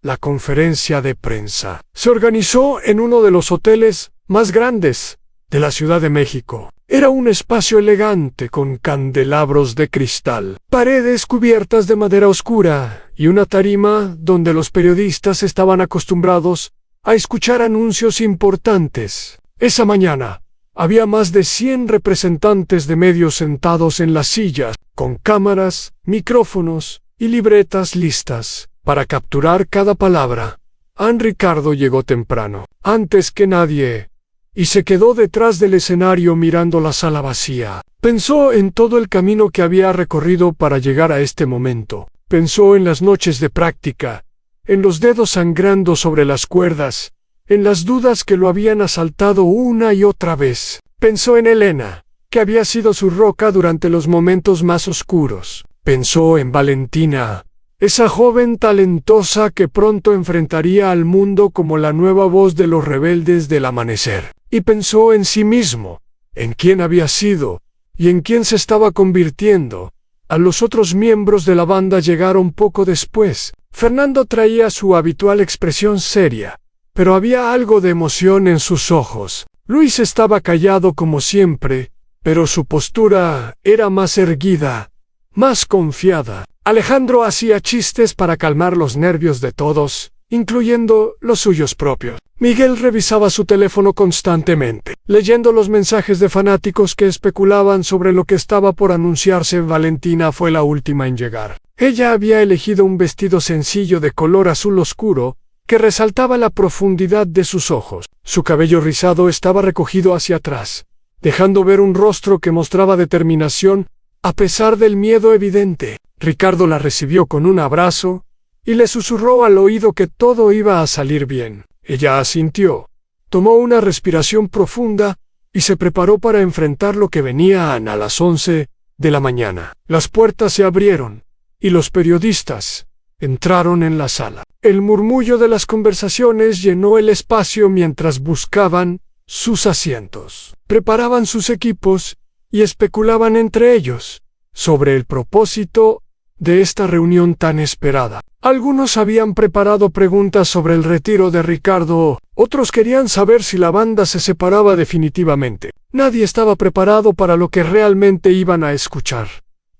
La conferencia de prensa se organizó en uno de los hoteles más grandes de la Ciudad de México. Era un espacio elegante con candelabros de cristal, paredes cubiertas de madera oscura y una tarima donde los periodistas estaban acostumbrados a escuchar anuncios importantes. Esa mañana había más de 100 representantes de medios sentados en las sillas, con cámaras, micrófonos y libretas listas para capturar cada palabra. Ricardo llegó temprano, antes que nadie, y se quedó detrás del escenario mirando la sala vacía. Pensó en todo el camino que había recorrido para llegar a este momento. Pensó en las noches de práctica, en los dedos sangrando sobre las cuerdas, en las dudas que lo habían asaltado una y otra vez. Pensó en Elena, que había sido su roca durante los momentos más oscuros. Pensó en Valentina, esa joven talentosa que pronto enfrentaría al mundo como la nueva voz de los rebeldes del amanecer. Y pensó en sí mismo, en quién había sido y en quién se estaba convirtiendo. A los otros miembros de la banda llegaron poco después. Fernando traía su habitual expresión seria, pero había algo de emoción en sus ojos. Luis estaba callado como siempre, pero su postura era más erguida, más confiada. Alejandro hacía chistes para calmar los nervios de todos, incluyendo los suyos propios. Miguel revisaba su teléfono constantemente, leyendo los mensajes de fanáticos que especulaban sobre lo que estaba por anunciarse. Valentina fue la última en llegar. Ella había elegido un vestido sencillo de color azul oscuro, que resaltaba la profundidad de sus ojos. Su cabello rizado estaba recogido hacia atrás, dejando ver un rostro que mostraba determinación, a pesar del miedo evidente. Ricardo la recibió con un abrazo, y le susurró al oído que todo iba a salir bien. Ella asintió, tomó una respiración profunda, y se preparó para enfrentar lo que venía a las 11 de la mañana. Las puertas se abrieron, y los periodistas entraron en la sala. El murmullo de las conversaciones llenó el espacio mientras buscaban sus asientos. Preparaban sus equipos y especulaban entre ellos sobre el propósito de esta reunión tan esperada. Algunos habían preparado preguntas sobre el retiro de Ricardo, otros querían saber si la banda se separaba definitivamente. Nadie estaba preparado para lo que realmente iban a escuchar.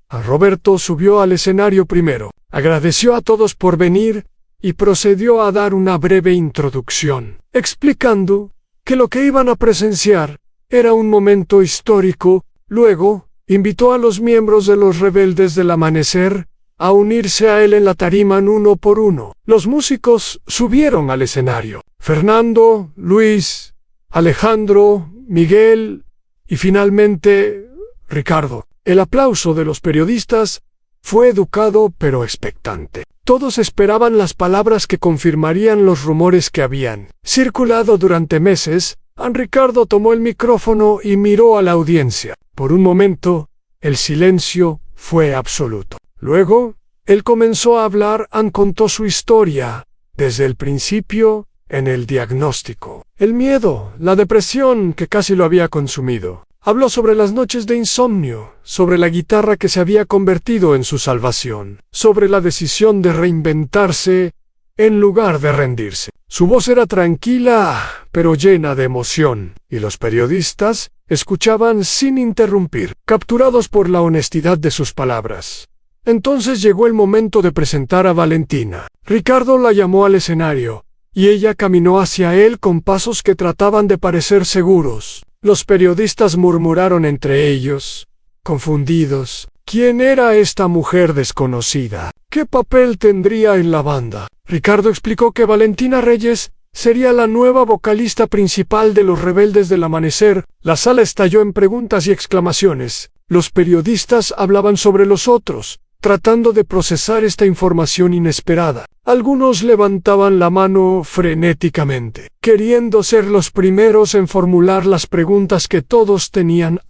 Roberto subió al escenario primero, agradeció a todos por venir y procedió a dar una breve introducción, explicando que lo que iban a presenciar era un momento histórico. Luego, invitó a los miembros de los Rebeldes del Amanecer a unirse a él en la tarima uno por uno. Los músicos subieron al escenario. Fernando, Luis, Alejandro, Miguel y finalmente Ricardo. El aplauso de los periodistas fue educado pero expectante. Todos esperaban las palabras que confirmarían los rumores que habían circulado durante meses. Ricardo tomó el micrófono y miró a la audiencia. Por un momento, el silencio fue absoluto. Luego, él comenzó a hablar. Contó su historia, desde el principio, en el diagnóstico, el miedo, la depresión que casi lo había consumido. Habló sobre las noches de insomnio, sobre la guitarra que se había convertido en su salvación, sobre la decisión de reinventarse en lugar de rendirse. Su voz era tranquila, pero llena de emoción, y los periodistas escuchaban sin interrumpir, capturados por la honestidad de sus palabras. Entonces llegó el momento de presentar a Valentina. Ricardo la llamó al escenario, y ella caminó hacia él con pasos que trataban de parecer seguros. Los periodistas murmuraron entre ellos, confundidos. ¿Quién era esta mujer desconocida? ¿Qué papel tendría en la banda? Ricardo explicó que Valentina Reyes sería la nueva vocalista principal de los Rebeldes del Amanecer. La sala estalló en preguntas y exclamaciones. Los periodistas hablaban sobre los otros, tratando de procesar esta información inesperada. Algunos levantaban la mano frenéticamente, queriendo ser los primeros en formular las preguntas que todos tenían.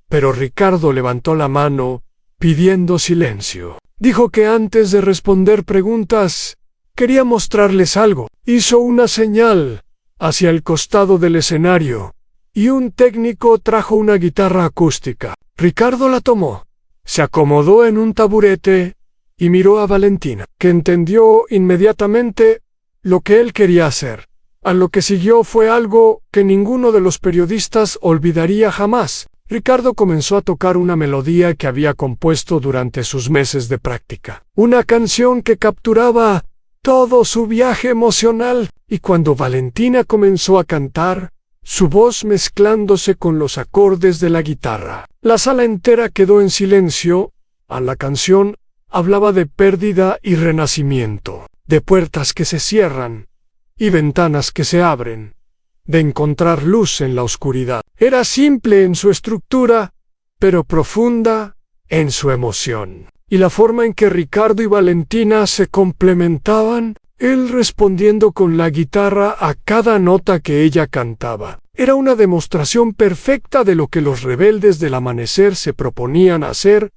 Pero Ricardo levantó la mano, pidiendo silencio. Dijo que antes de responder preguntas, quería mostrarles algo. Hizo una señal hacia el costado del escenario, y un técnico trajo una guitarra acústica. Ricardo la tomó, se acomodó en un taburete y miró a Valentina, que entendió inmediatamente lo que él quería hacer. A lo que siguió fue algo que ninguno de los periodistas olvidaría jamás. Ricardo comenzó a tocar una melodía que había compuesto durante sus meses de práctica. Una canción que capturaba todo su viaje emocional, y cuando Valentina comenzó a cantar, su voz mezclándose con los acordes de la guitarra, la sala entera quedó en silencio. A la canción hablaba de pérdida y renacimiento, de puertas que se cierran y ventanas que se abren, de encontrar luz en la oscuridad. Era simple en su estructura, pero profunda en su emoción. Y la forma en que Ricardo y Valentina se complementaban, él respondiendo con la guitarra a cada nota que ella cantaba, era una demostración perfecta de lo que los rebeldes del amanecer se proponían hacer.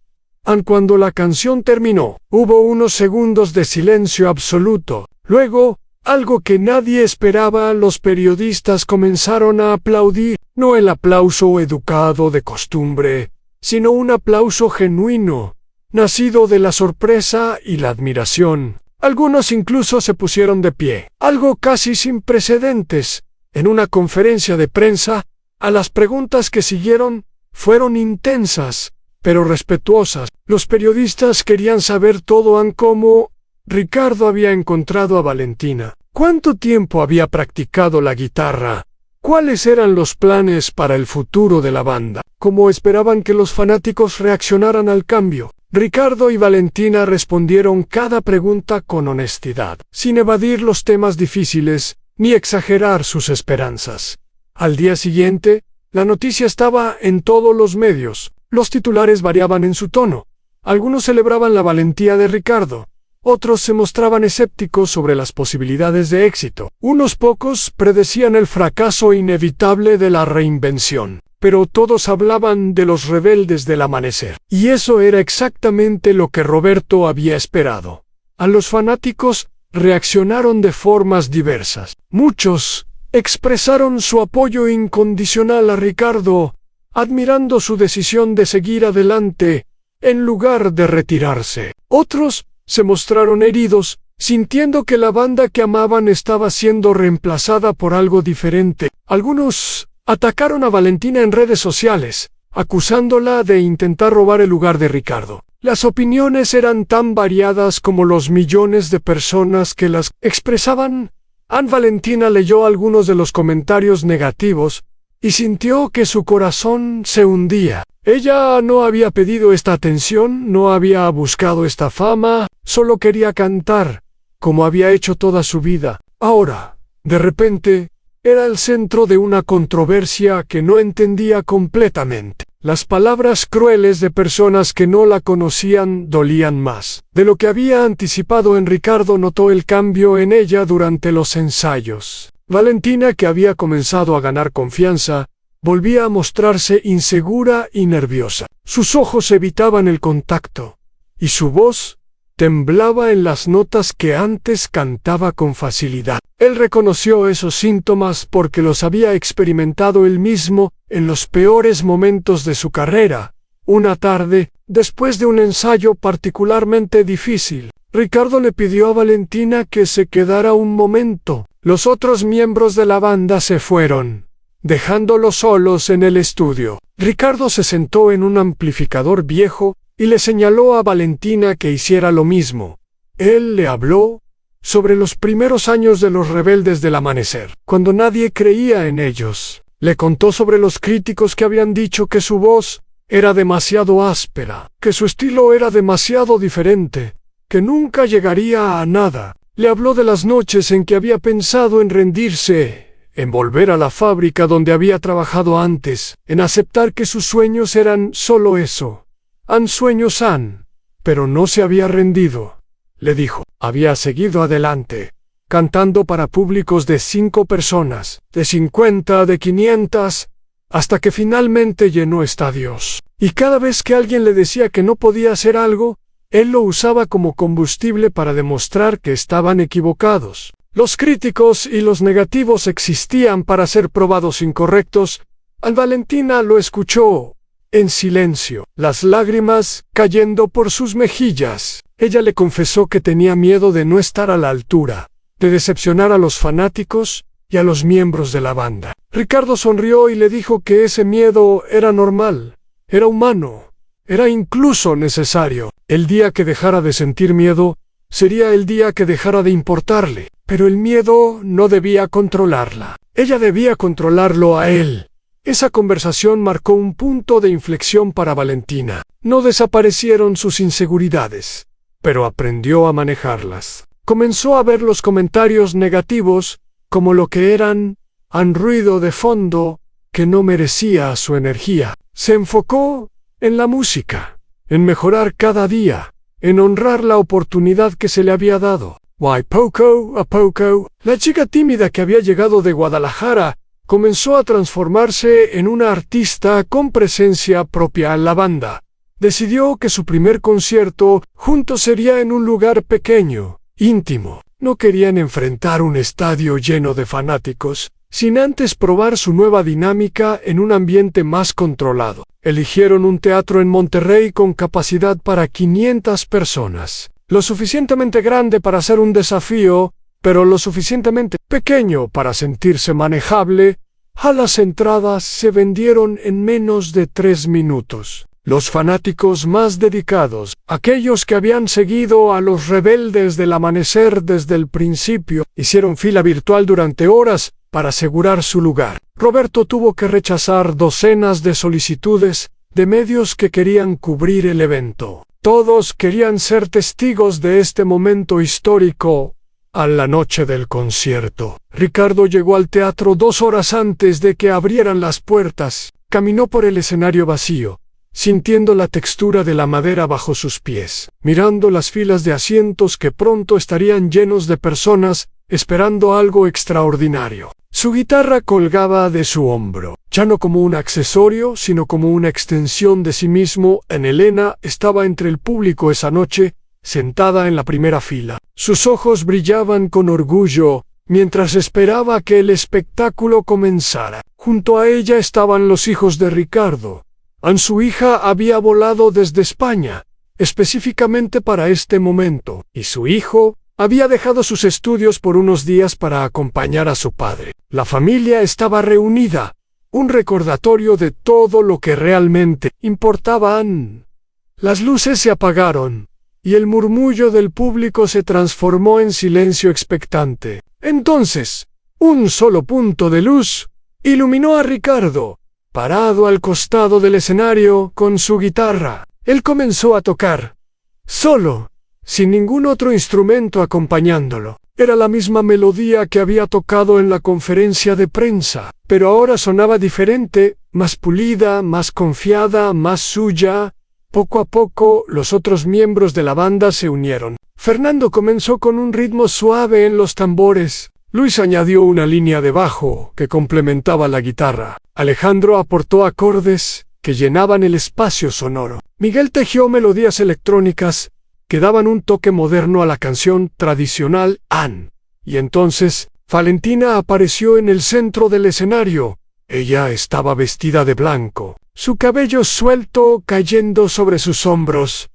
Cuando la canción terminó, hubo unos segundos de silencio absoluto. Luego, algo que nadie esperaba, los periodistas comenzaron a aplaudir, no el aplauso educado de costumbre, sino un aplauso genuino, nacido de la sorpresa y la admiración. Algunos incluso se pusieron de pie, algo casi sin precedentes. En una conferencia de prensa, las preguntas que siguieron fueron intensas, pero respetuosas. Los periodistas querían saber todo cómo Ricardo había encontrado a Valentina, cuánto tiempo había practicado la guitarra, cuáles eran los planes para el futuro de la banda, cómo esperaban que los fanáticos reaccionaran al cambio. Ricardo y Valentina respondieron cada pregunta con honestidad, sin evadir los temas difíciles ni exagerar sus esperanzas. Al día siguiente, la noticia estaba en todos los medios. Los titulares variaban en su tono. Algunos celebraban la valentía de Ricardo, otros se mostraban escépticos sobre las posibilidades de éxito. Unos pocos predecían el fracaso inevitable de la reinvención, pero todos hablaban de los rebeldes del amanecer. Y eso era exactamente lo que Roberto había esperado. A los fanáticos reaccionaron de formas diversas. Muchos expresaron su apoyo incondicional a Ricardo, admirando su decisión de seguir adelante en lugar de retirarse. Otros se mostraron heridos, sintiendo que la banda que amaban estaba siendo reemplazada por algo diferente. Algunos atacaron a Valentina en redes sociales, acusándola de intentar robar el lugar de Ricardo. Las opiniones eran tan variadas como los millones de personas que las expresaban. Valentina leyó algunos de los comentarios negativos y sintió que su corazón se hundía. Ella no había pedido esta atención, no había buscado esta fama, solo quería cantar, como había hecho toda su vida. Ahora, de repente, era el centro de una controversia que no entendía completamente. Las palabras crueles de personas que no la conocían dolían más. De lo que había anticipado en Ricardo, notó el cambio en ella durante los ensayos. Valentina, que había comenzado a ganar confianza, volvía a mostrarse insegura y nerviosa. Sus ojos evitaban el contacto, y su voz temblaba en las notas que antes cantaba con facilidad. Él reconoció esos síntomas porque los había experimentado él mismo en los peores momentos de su carrera. Una tarde, después de un ensayo particularmente difícil, Ricardo le pidió a Valentina que se quedara un momento. Los otros miembros de la banda se fueron, dejándolos solos en el estudio. Ricardo se sentó en un amplificador viejo y le señaló a Valentina que hiciera lo mismo. Él le habló sobre los primeros años de los rebeldes del amanecer, cuando nadie creía en ellos. Le contó sobre los críticos que habían dicho que su voz era demasiado áspera, que su estilo era demasiado diferente, que nunca llegaría a nada. Le habló de las noches en que había pensado en rendirse, en volver a la fábrica donde había trabajado antes, en aceptar que sus sueños eran solo eso. Sueños, pero no se había rendido. Le dijo, había seguido adelante, cantando para públicos de 5 personas, de 50, de 500, hasta que finalmente llenó estadios. Y cada vez que alguien le decía que no podía hacer algo, él lo usaba como combustible para demostrar que estaban equivocados. Los críticos y los negativos existían para ser probados incorrectos. Valentina lo escuchó en silencio, las lágrimas cayendo por sus mejillas. Ella le confesó que tenía miedo de no estar a la altura, de decepcionar a los fanáticos y a los miembros de la banda. Ricardo sonrió y le dijo que ese miedo era normal, era humano, era incluso necesario. El día que dejara de sentir miedo sería el día que dejara de importarle, pero el miedo no debía controlarla. Ella debía controlarlo a él. Esa conversación marcó un punto de inflexión para Valentina. No desaparecieron sus inseguridades, pero aprendió a manejarlas. Comenzó a ver los comentarios negativos como lo que eran, un ruido de fondo que no merecía su energía. Se enfocó en la música, en mejorar cada día, en honrar la oportunidad que se le había dado. Poco a poco, la chica tímida que había llegado de Guadalajara comenzó a transformarse en una artista con presencia propia en la banda. Decidió que su primer concierto juntos sería en un lugar pequeño, íntimo. No querían enfrentar un estadio lleno de fanáticos, sin antes probar su nueva dinámica en un ambiente más controlado. Eligieron un teatro en Monterrey con capacidad para 500 personas. Lo suficientemente grande para ser un desafío, pero lo suficientemente pequeño para sentirse manejable. A las entradas se vendieron en menos de 3 minutos. Los fanáticos más dedicados, aquellos que habían seguido a los Rebeldes del Amanecer desde el principio, hicieron fila virtual durante horas para asegurar su lugar. Roberto tuvo que rechazar docenas de solicitudes de medios que querían cubrir el evento. Todos querían ser testigos de este momento histórico. A la noche del concierto, Ricardo llegó al teatro 2 horas antes de que abrieran las puertas. Caminó por el escenario vacío, sintiendo la textura de la madera bajo sus pies, mirando las filas de asientos que pronto estarían llenos de personas esperando algo extraordinario. Su guitarra colgaba de su hombro, ya no como un accesorio, sino como una extensión de sí mismo. Elena estaba entre el público esa noche, sentada en la primera fila. Sus ojos brillaban con orgullo mientras esperaba que el espectáculo comenzara. Junto a ella estaban los hijos de Ricardo. Su hija había volado desde España, específicamente para este momento, y su hijo había dejado sus estudios por unos días para acompañar a su padre. La familia estaba reunida, un recordatorio de todo lo que realmente importaba. Las luces se apagaron, y el murmullo del público se transformó en silencio expectante. Entonces, un solo punto de luz iluminó a Ricardo, parado al costado del escenario con su guitarra. Él comenzó a tocar, solo, sin ningún otro instrumento acompañándolo. Era la misma melodía que había tocado en la conferencia de prensa, pero ahora sonaba diferente, más pulida, más confiada, más suya. Poco a poco, los otros miembros de la banda se unieron. Fernando comenzó con un ritmo suave en los tambores. Luis añadió una línea de bajo que complementaba la guitarra. Alejandro aportó acordes que llenaban el espacio sonoro. Miguel tejió melodías electrónicas que daban un toque moderno a la canción tradicional. Y entonces, Valentina apareció en el centro del escenario. Ella estaba vestida de blanco, su cabello suelto cayendo sobre sus hombros,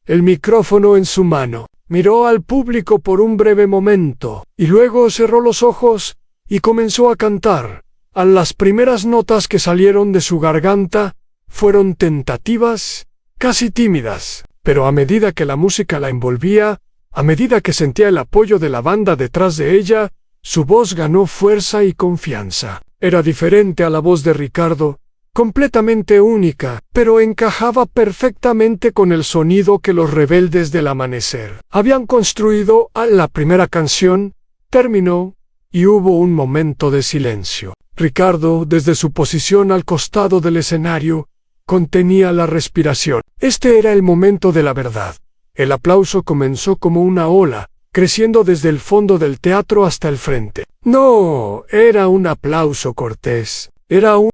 el micrófono en su mano. Miró al público por un breve momento, y luego cerró los ojos y comenzó a cantar. Las primeras notas que salieron de su garganta fueron tentativas, casi tímidas, pero a medida que la música la envolvía, a medida que sentía el apoyo de la banda detrás de ella, su voz ganó fuerza y confianza. Era diferente a la voz de Ricardo, completamente única, pero encajaba perfectamente con el sonido que los Rebeldes del Amanecer habían construido. La primera canción terminó y hubo un momento de silencio. Ricardo, desde su posición al costado del escenario, contenía la respiración. Este era el momento de la verdad. El aplauso comenzó como una ola, creciendo desde el fondo del teatro hasta el frente. No era un aplauso cortés, era un